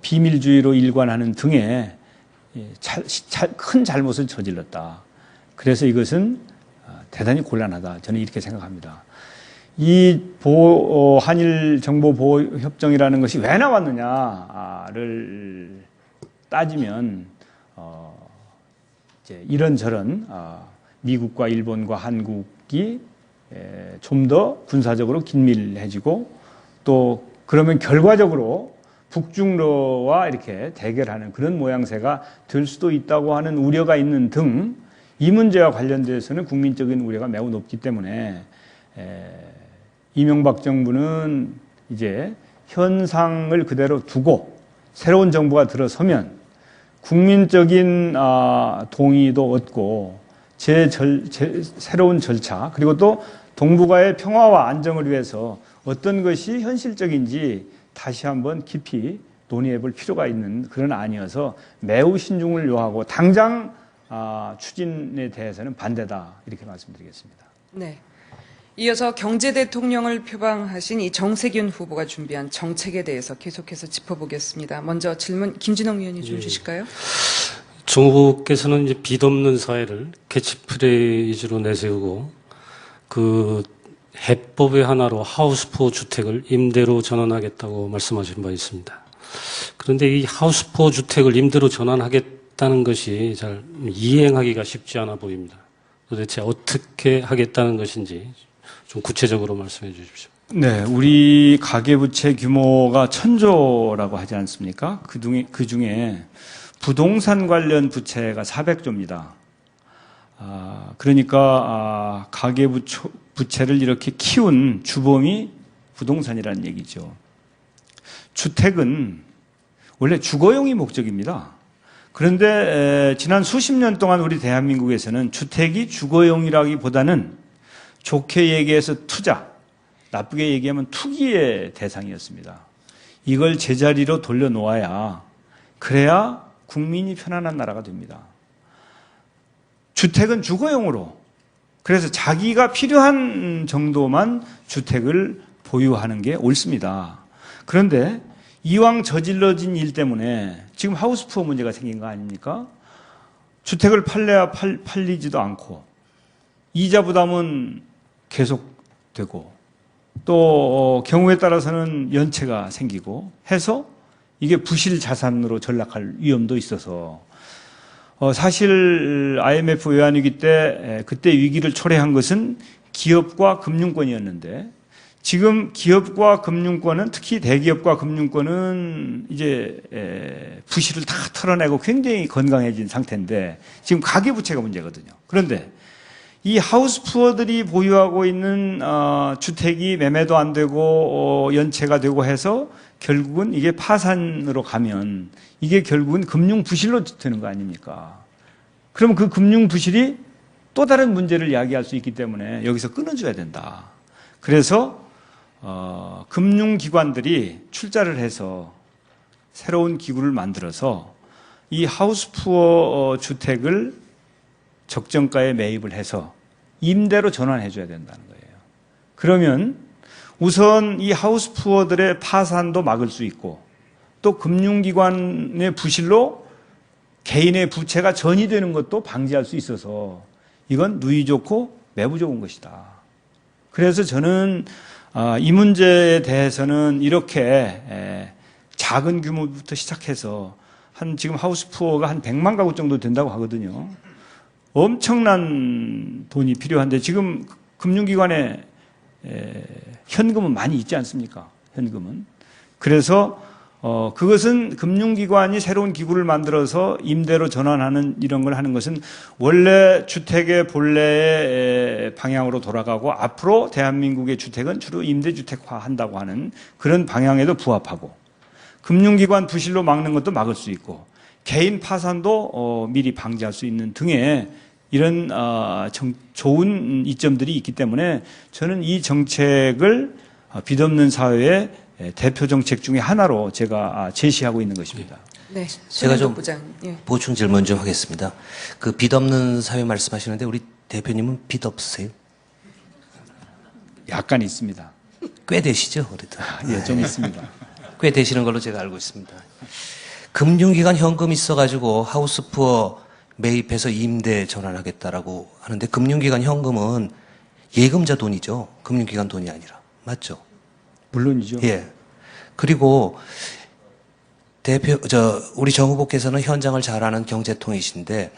비밀주의로 일관하는 등의 큰 잘못을 저질렀다. 그래서 이것은 대단히 곤란하다. 저는 이렇게 생각합니다. 이 한일 정보보호협정이라는 것이 왜 나왔느냐를 따지면 이제 이런저런 미국과 일본과 한국이 좀 더 군사적으로 긴밀해지고 또 그러면 결과적으로 북중러와 이렇게 대결하는 그런 모양새가 될 수도 있다고 하는 우려가 있는 등 이 문제와 관련돼서는 국민적인 우려가 매우 높기 때문에 이명박 정부는 이제 현상을 그대로 두고 새로운 정부가 들어서면 국민적인 동의도 얻고 새로운 절차 그리고 또 동북아의 평화와 안정을 위해서 어떤 것이 현실적인지 다시 한번 깊이 논의해 볼 필요가 있는 그런 안이어서 매우 신중을 요하고 당장 추진에 대해서는 반대다 이렇게 말씀드리겠습니다. 네. 이어서 경제 대통령을 표방하신 이 정세균 후보가 준비한 정책에 대해서 계속해서 짚어보겠습니다. 먼저 질문 김진홍 위원님 좀 주실까요? 정 후보께서는 이제 빚 없는 사회를 캐치프레이즈로 내세우고 그 해법의 하나로 하우스포 주택을 임대로 전환하겠다고 말씀하신 바 있습니다. 그런데 이 하우스포 주택을 임대로 전환하겠다는 것이 잘 이행하기가 쉽지 않아 보입니다. 도대체 어떻게 하겠다는 것인지 좀 구체적으로 말씀해 주십시오. 네, 우리 가계부채 규모가 1,000조라고 하지 않습니까? 그 중에 부동산 관련 부채가 400조입니다. 그러니까 가계부채를 이렇게 키운 주범이 부동산이라는 얘기죠. 주택은 원래 주거용이 목적입니다. 그런데 지난 수십 년 동안 우리 대한민국에서는 주택이 주거용이라기보다는 좋게 얘기해서 투자, 나쁘게 얘기하면 투기의 대상이었습니다. 이걸 제자리로 돌려놓아야 그래야 국민이 편안한 나라가 됩니다. 주택은 주거용으로 그래서 자기가 필요한 정도만 주택을 보유하는 게 옳습니다. 그런데 이왕 저질러진 일 때문에 지금 하우스푸어 문제가 생긴 거 아닙니까? 주택을 팔래야 팔리지도 않고 이자 부담은 계속되고 또 경우에 따라서는 연체가 생기고 해서 이게 부실 자산으로 전락할 위험도 있어서 사실 IMF 외환위기 때 그때 위기를 초래한 것은 기업과 금융권이었는데 지금 기업과 금융권은 특히 대기업과 금융권은 이제 부실을 다 털어내고 굉장히 건강해진 상태인데 지금 가계부채가 문제거든요. 그런데 이 하우스푸어들이 보유하고 있는 주택이 매매도 안 되고 연체가 되고 해서 결국은 이게 파산으로 가면 이게 결국은 금융 부실로 되는 거 아닙니까? 그럼 그 금융 부실이 또 다른 문제를 야기할 수 있기 때문에 여기서 끊어줘야 된다. 그래서 금융기관들이 출자를 해서 새로운 기구를 만들어서 이 하우스푸어 주택을 적정가에 매입을 해서 임대로 전환해 줘야 된다는 거예요. 그러면 우선 이 하우스푸어들의 파산도 막을 수 있고 또 금융기관의 부실로 개인의 부채가 전이되는 것도 방지할 수 있어서 이건 누이 좋고 매부 좋은 것이다. 그래서 저는 이 문제에 대해서는 이렇게 작은 규모부터 시작해서 지금 하우스푸어가 한 100만 가구 정도 된다고 하거든요. 엄청난 돈이 필요한데 지금 금융기관에 현금은 많이 있지 않습니까? 현금은. 그래서 그것은 금융기관이 새로운 기구를 만들어서 임대로 전환하는 이런 걸 하는 것은 원래 주택의 본래의 방향으로 돌아가고 앞으로 대한민국의 주택은 주로 임대주택화 한다고 하는 그런 방향에도 부합하고 금융기관 부실로 막는 것도 막을 수 있고 개인 파산도 미리 방지할 수 있는 등의 이런 좋은 이점들이 있기 때문에 저는 이 정책을 빚없는 사회의 대표 정책 중에 하나로 제가 제시하고 있는 것입니다. 네, 제가 좀 부장. 예. 보충 질문 좀 하겠습니다. 그 빚 없는 사회 말씀하시는데 우리 대표님은 빚 없으세요? 약간 있습니다. 꽤 되시죠, 그래도? 예, 좀 있습니다. 꽤 되시는 걸로 제가 알고 있습니다. 금융기관 현금 있어가지고 하우스푸어 매입해서 임대 전환하겠다라고 하는데 금융기관 현금은 예금자 돈이죠. 금융기관 돈이 아니라. 맞죠? 물론이죠. 예. 그리고 우리 정 후보께서는 현장을 잘 아는 경제통이신데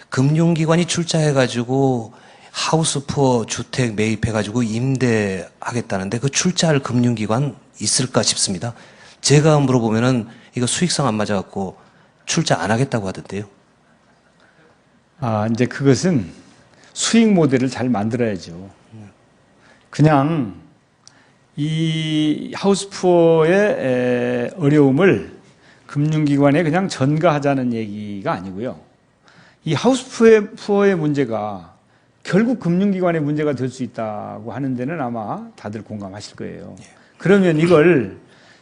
금융기관이 출자해가지고 하우스푸어 주택 매입해가지고 임대하겠다는데 그 출자할 금융기관 있을까 싶습니다. 제가 물어보면은 이거 수익성 안 맞아갖고 출자 안 하겠다고 하던데요. 이제 그것은 수익 모델을 잘 만들어야죠. 그냥 이 하우스푸어의 어려움을 금융기관에 그냥 전가하자는 얘기가 아니고요. 이 하우스푸어의 문제가 결국 금융기관의 문제가 될 수 있다고 하는 데는 아마 다들 공감하실 거예요. 그러면 이걸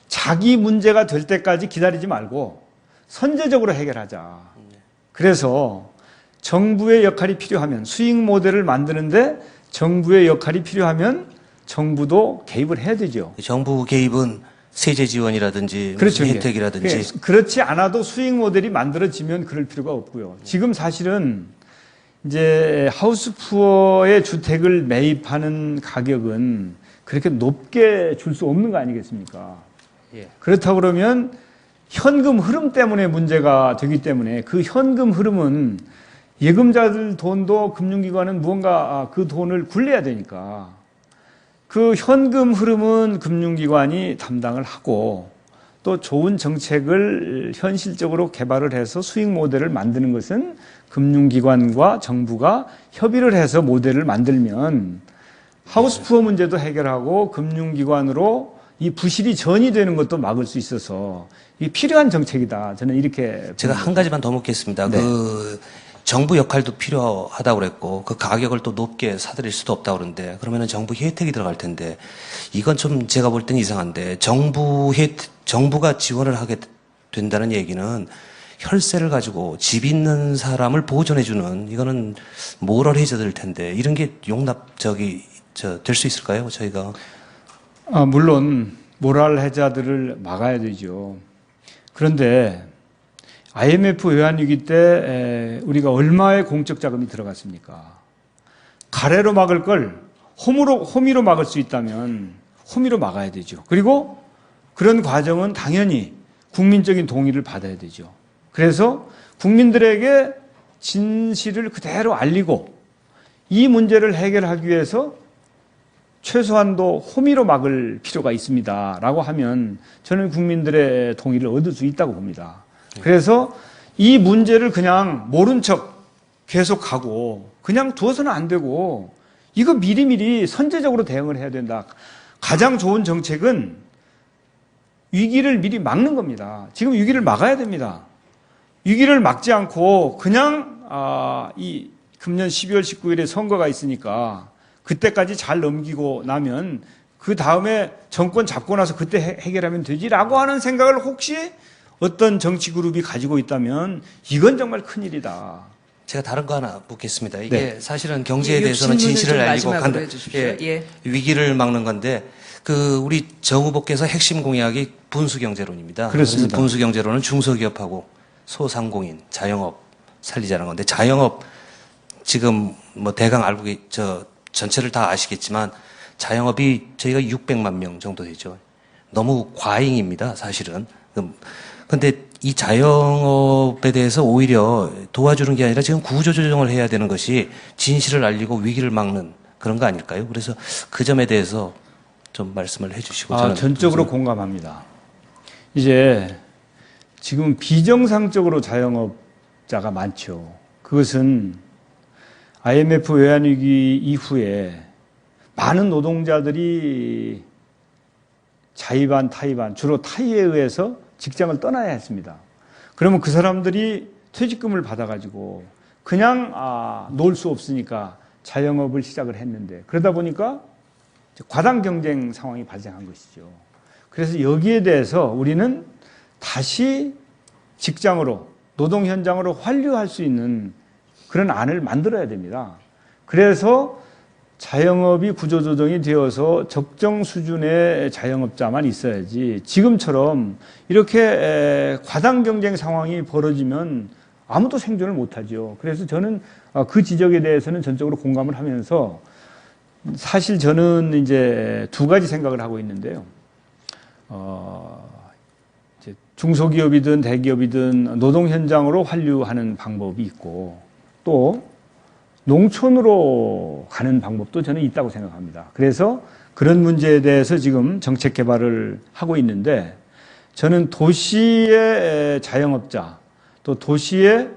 자기 문제가 될 때까지 기다리지 말고 선제적으로 해결하자. 그래서 정부의 역할이 필요하면 수익 모델을 만드는데 정부의 역할이 필요하면 정부도 개입을 해야 되죠. 정부 개입은 세제 지원이라든지 그렇죠. 혜택이라든지 그렇지 않아도 수익 모델이 만들어지면 그럴 필요가 없고요. 지금 사실은 이제 하우스푸어의 주택을 매입하는 가격은 그렇게 높게 줄 수 없는 거 아니겠습니까? 예. 그렇다고 그러면 현금 흐름 때문에 문제가 되기 때문에 그 현금 흐름은 예금자들 돈도 금융기관은 무언가 그 돈을 굴려야 되니까 그 현금 흐름은 금융기관이 담당을 하고 또 좋은 정책을 현실적으로 개발을 해서 수익 모델을 만드는 것은 금융기관과 정부가 협의를 해서 모델을 만들면 하우스푸어 문제도 해결하고 금융기관으로 이 부실이 전이되는 것도 막을 수 있어서 이 필요한 정책이다. 저는 이렇게 제가 한 가지만 더 묻겠습니다. 네. 그 정부 역할도 필요하다고 그랬고 그 가격을 또 높게 사들일 수도 없다고 그러는데 그러면은 정부 혜택이 들어갈 텐데 이건 좀 제가 볼 때는 이상한데 정부가 지원을 하게 된다는 얘기는 혈세를 가지고 집 있는 사람을 보존해주는 이거는 모럴 해저드일 텐데 이런 게 될 수 있을까요? 저희가 물론 모랄 해자들을 막아야 되죠. 그런데 IMF 외환위기 때 우리가 얼마의 공적 자금이 들어갔습니까? 가래로 막을 걸 호미로 막을 수 있다면 호미로 막아야 되죠. 그리고 그런 과정은 당연히 국민적인 동의를 받아야 되죠. 그래서 국민들에게 진실을 그대로 알리고 이 문제를 해결하기 위해서 최소한도 호미로 막을 필요가 있습니다라고 하면 저는 국민들의 동의를 얻을 수 있다고 봅니다. 그래서 이 문제를 그냥 모른 척 계속하고 그냥 두어서는 안 되고 이거 미리미리 선제적으로 대응을 해야 된다. 가장 좋은 정책은 위기를 미리 막는 겁니다. 지금 위기를 막아야 됩니다. 위기를 막지 않고 그냥 이 금년 12월 19일에 선거가 있으니까 그때까지 잘 넘기고 나면 그 다음에 정권 잡고 나서 그때 해결하면 되지라고 하는 생각을 혹시 어떤 정치 그룹이 가지고 있다면 이건 정말 큰일이다. 제가 다른 거 하나 묻겠습니다. 이게 네. 사실은 경제에 이 대해서는 질문을 진실을 좀 알리고 마지막으로 해주십시오. 예. 위기를 막는 건데 우리 정 후보께서 핵심 공약이 분수경제론입니다. 그렇습니다. 그래서 분수경제론은 중소기업하고 소상공인, 자영업 살리자는 건데 자영업 지금 뭐 대강 알고 전체를 다 아시겠지만 자영업이 저희가 600만 명 정도 되죠. 너무 과잉입니다, 사실은. 근데 이 자영업에 대해서 오히려 도와주는 게 아니라 지금 구조조정을 해야 되는 것이 진실을 알리고 위기를 막는 그런 거 아닐까요? 그래서 그 점에 대해서 좀 말씀을 해주시고 저는 전적으로 공감합니다. 이제 지금 비정상적으로 자영업자가 많죠. 그것은 IMF 외환위기 이후에 많은 노동자들이 자의반, 타의반, 주로 타의에 의해서 직장을 떠나야 했습니다. 그러면 그 사람들이 퇴직금을 받아가지고 그냥 놓을 수 없으니까 자영업을 시작을 했는데 그러다 보니까 과당 경쟁 상황이 발생한 것이죠. 그래서 여기에 대해서 우리는 다시 직장으로 노동 현장으로 환류할 수 있는 그런 안을 만들어야 됩니다. 그래서 자영업이 구조조정이 되어서 적정 수준의 자영업자만 있어야지 지금처럼 이렇게 과당 경쟁 상황이 벌어지면 아무도 생존을 못하죠. 그래서 저는 그 지적에 대해서는 전적으로 공감을 하면서 사실 저는 이제 두 가지 생각을 하고 있는데요. 이제 중소기업이든 대기업이든 노동 현장으로 환류하는 방법이 있고 또 농촌으로 가는 방법도 저는 있다고 생각합니다. 그래서 그런 문제에 대해서 지금 정책 개발을 하고 있는데 저는 도시의 자영업자 또 도시의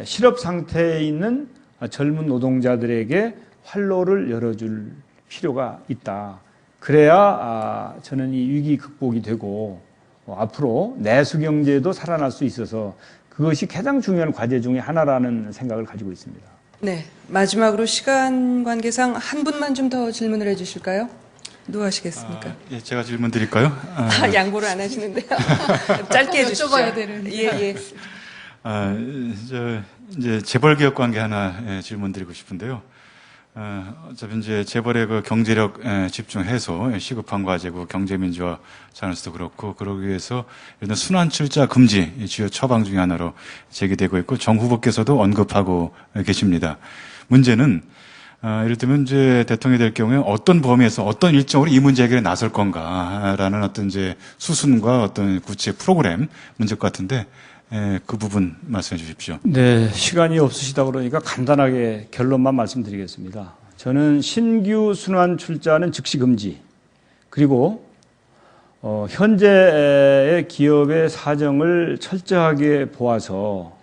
실업 상태에 있는 젊은 노동자들에게 활로를 열어줄 필요가 있다. 그래야 저는 이 위기 극복이 되고 앞으로 내수 경제도 살아날 수 있어서 그것이 가장 중요한 과제 중에 하나라는 생각을 가지고 있습니다. 네. 마지막으로 시간 관계상 한 분만 좀 더 질문을 해주실까요? 누가 하시겠습니까? 예, 제가 질문 드릴까요? 양보를 안 하시는데요. 짧게 해주시죠. 여쭤봐야 되는데. 예. 이제 재벌 기업 관계 하나 질문 드리고 싶은데요. 어차피 이제 재벌의 그 경제력 집중 해소, 시급한 과제고 경제 민주화 차원에서도 그렇고 그러기 위해서 이런 순환 출자 금지 주요 처방 중에 하나로 제기되고 있고 정 후보께서도 언급하고 계십니다. 문제는 이를테면 이제 대통령이 될 경우에 어떤 범위에서 어떤 일정으로 이 문제 해결에 나설 건가라는 어떤 이제 수순과 어떤 구체 프로그램 문제 같은데 그 부분 말씀해 주십시오. 네, 시간이 없으시다 그러니까 간단하게 결론만 말씀드리겠습니다. 저는 신규 순환 출자는 즉시 금지, 그리고 현재의 기업의 사정을 철저하게 보아서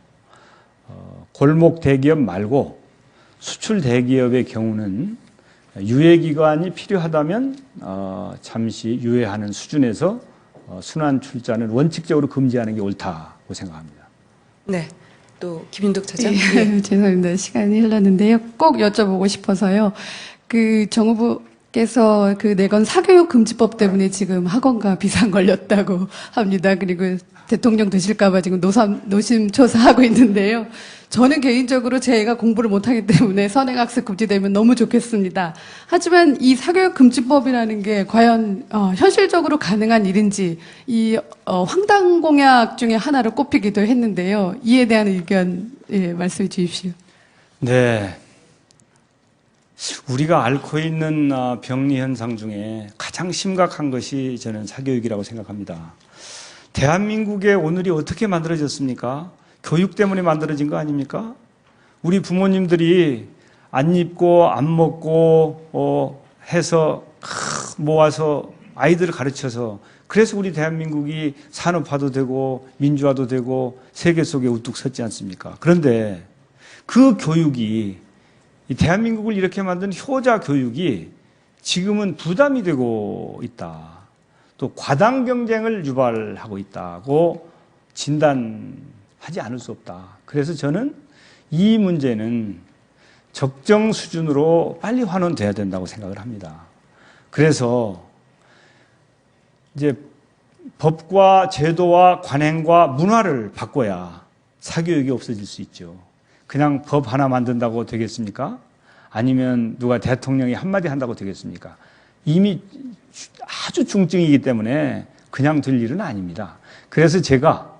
골목 대기업 말고 수출 대기업의 경우는 유예 기간이 필요하다면 잠시 유예하는 수준에서 순환 출자는 원칙적으로 금지하는 게 옳다고 생각합니다. 네. 또 김윤덕 차장. 예, 죄송합니다. 시간이 흘렀는데요. 꼭 여쭤보고 싶어서요. 정 후보께서 내건 사교육 금지법 때문에 지금 학원가 비상 걸렸다고 합니다. 그리고 대통령 되실까봐 지금 노심초사하고 있는데요. 저는 개인적으로 제가 공부를 못하기 때문에 선행학습 금지되면 너무 좋겠습니다. 하지만 이 사교육 금지법이라는 게 과연 현실적으로 가능한 일인지 이 황당 공약 중에 하나를 꼽히기도 했는데요. 이에 대한 의견 말씀해 주십시오. 네. 우리가 앓고 있는 병리 현상 중에 가장 심각한 것이 저는 사교육이라고 생각합니다. 대한민국의 오늘이 어떻게 만들어졌습니까? 교육 때문에 만들어진 거 아닙니까? 우리 부모님들이 안 입고 안 먹고 해서 모아서 아이들을 가르쳐서 그래서 우리 대한민국이 산업화도 되고 민주화도 되고 세계 속에 우뚝 섰지 않습니까? 그런데 그 교육이 이 대한민국을 이렇게 만든 효자 교육이 지금은 부담이 되고 있다. 또 과당 경쟁을 유발하고 있다고 진단하지 않을 수 없다. 그래서 저는 이 문제는 적정 수준으로 빨리 환원돼야 된다고 생각을 합니다. 그래서 이제 법과 제도와 관행과 문화를 바꿔야 사교육이 없어질 수 있죠. 그냥 법 하나 만든다고 되겠습니까? 아니면 누가 대통령이 한마디 한다고 되겠습니까? 이미 아주 중증이기 때문에 그냥 될 일은 아닙니다. 그래서 제가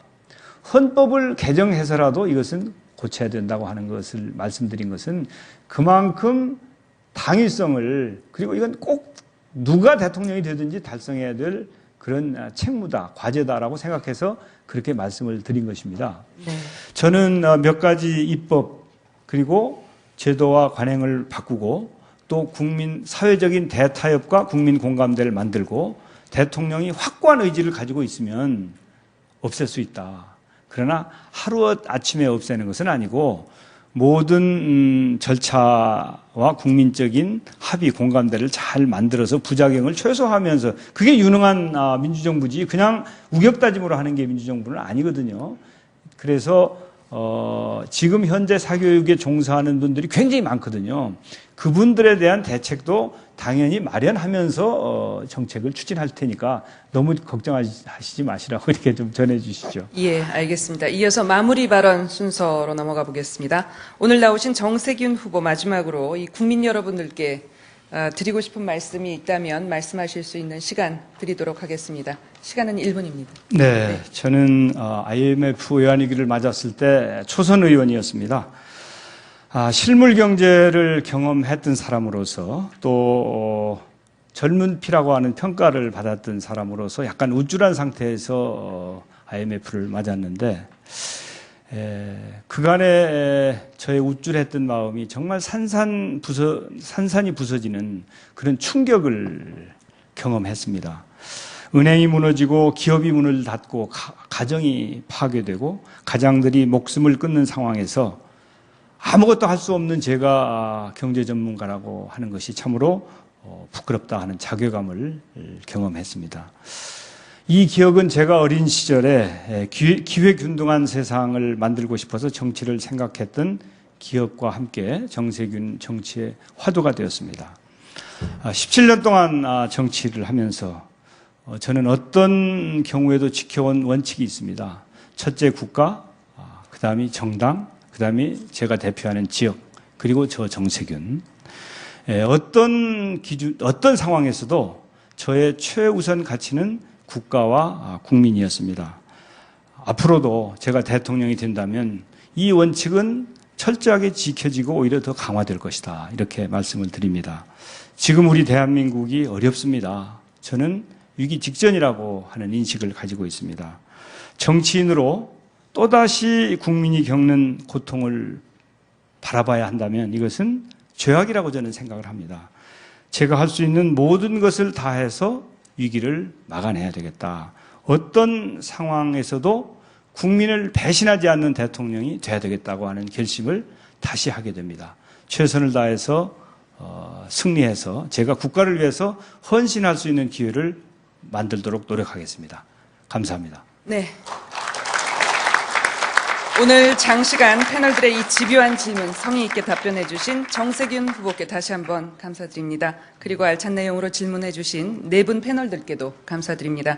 헌법을 개정해서라도 이것은 고쳐야 된다고 하는 것을 말씀드린 것은 그만큼 당위성을 그리고 이건 꼭 누가 대통령이 되든지 달성해야 될 그런 책무다, 과제다라고 생각해서 그렇게 말씀을 드린 것입니다. 네. 저는 몇 가지 입법 그리고 제도와 관행을 바꾸고 또 국민 사회적인 대타협과 국민 공감대를 만들고 대통령이 확고한 의지를 가지고 있으면 없앨 수 있다. 그러나 하루아침에 없애는 것은 아니고 모든 절차와 국민적인 합의 공감대를 잘 만들어서 부작용을 최소화하면서 그게 유능한 민주정부지 그냥 우격다짐으로 하는 게 민주정부는 아니거든요. 그래서 지금 현재 사교육에 종사하는 분들이 굉장히 많거든요. 그분들에 대한 대책도 당연히 마련하면서 정책을 추진할 테니까 너무 걱정하시지 마시라고 이렇게 좀 전해 주시죠. 예, 알겠습니다. 이어서 마무리 발언 순서로 넘어가 보겠습니다. 오늘 나오신 정세균 후보 마지막으로 이 국민 여러분들께 드리고 싶은 말씀이 있다면 말씀하실 수 있는 시간 드리도록 하겠습니다. 시간은 1분입니다. 네, 저는 IMF 외환위기를 맞았을 때 초선 의원이었습니다. 실물 경제를 경험했던 사람으로서 또 젊은 피라고 하는 평가를 받았던 사람으로서 약간 우쭐한 상태에서 IMF를 맞았는데 그간에 저의 우쭐했던 마음이 정말 산산이 부서지는 그런 충격을 경험했습니다. 은행이 무너지고 기업이 문을 닫고 가정이 파괴되고 가장들이 목숨을 끊는 상황에서 아무것도 할 수 없는 제가 경제 전문가라고 하는 것이 참으로 부끄럽다 하는 자괴감을 경험했습니다. 이 기억은 제가 어린 시절에 기회균등한 세상을 만들고 싶어서 정치를 생각했던 기억과 함께 정세균 정치의 화두가 되었습니다. 17년 동안 정치를 하면서 저는 어떤 경우에도 지켜온 원칙이 있습니다. 첫째 국가, 그 다음이 정당, 그 다음에 제가 대표하는 지역, 그리고 저 정세균. 어떤 기준, 어떤 상황에서도 저의 최우선 가치는 국가와 국민이었습니다. 앞으로도 제가 대통령이 된다면 이 원칙은 철저하게 지켜지고 오히려 더 강화될 것이다. 이렇게 말씀을 드립니다. 지금 우리 대한민국이 어렵습니다. 저는 위기 직전이라고 하는 인식을 가지고 있습니다. 정치인으로 또다시 국민이 겪는 고통을 바라봐야 한다면 이것은 죄악이라고 저는 생각을 합니다. 제가 할 수 있는 모든 것을 다해서 위기를 막아내야 되겠다. 어떤 상황에서도 국민을 배신하지 않는 대통령이 돼야 되겠다고 하는 결심을 다시 하게 됩니다. 최선을 다해서 승리해서 제가 국가를 위해서 헌신할 수 있는 기회를 만들도록 노력하겠습니다. 감사합니다. 네. 오늘 장시간 패널들의 이 집요한 질문 성의 있게 답변해 주신 정세균 후보께 다시 한번 감사드립니다. 그리고 알찬 내용으로 질문해 주신 네 분 패널들께도 감사드립니다.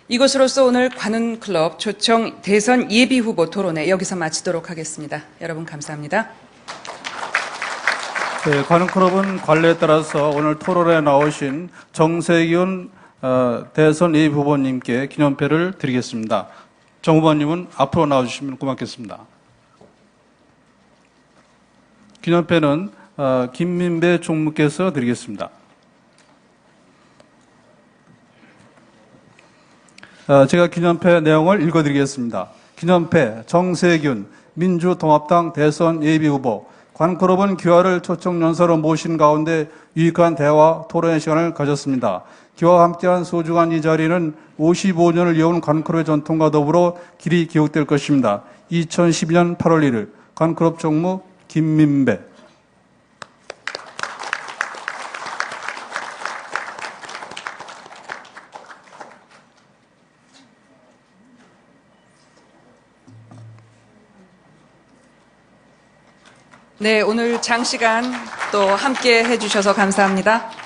이것으로서 오늘 관훈클럽 초청 대선 예비후보 토론회 여기서 마치도록 하겠습니다. 여러분 감사합니다. 네, 관훈클럽은 관례에 따라서 오늘 토론에 나오신 정세균 대선 예비후보님께 기념패를 드리겠습니다. 정 후보님은 앞으로 나와주시면 고맙겠습니다. 기념패는 김민배 총무께서 드리겠습니다. 제가 기념패 내용을 읽어드리겠습니다. 기념패 정세균 민주통합당 대선 예비후보 관코럽은 귀화를 초청연사로 모신 가운데 유익한 대화 토론의 시간을 가졌습니다. 귀화와 함께한 소중한 이 자리는 55년을 이어온 관코럽의 전통과 더불어 길이 기억될 것입니다. 2012년 8월 1일 관코럽 총무 김민배. 네, 오늘 장시간 또 함께 해주셔서 감사합니다.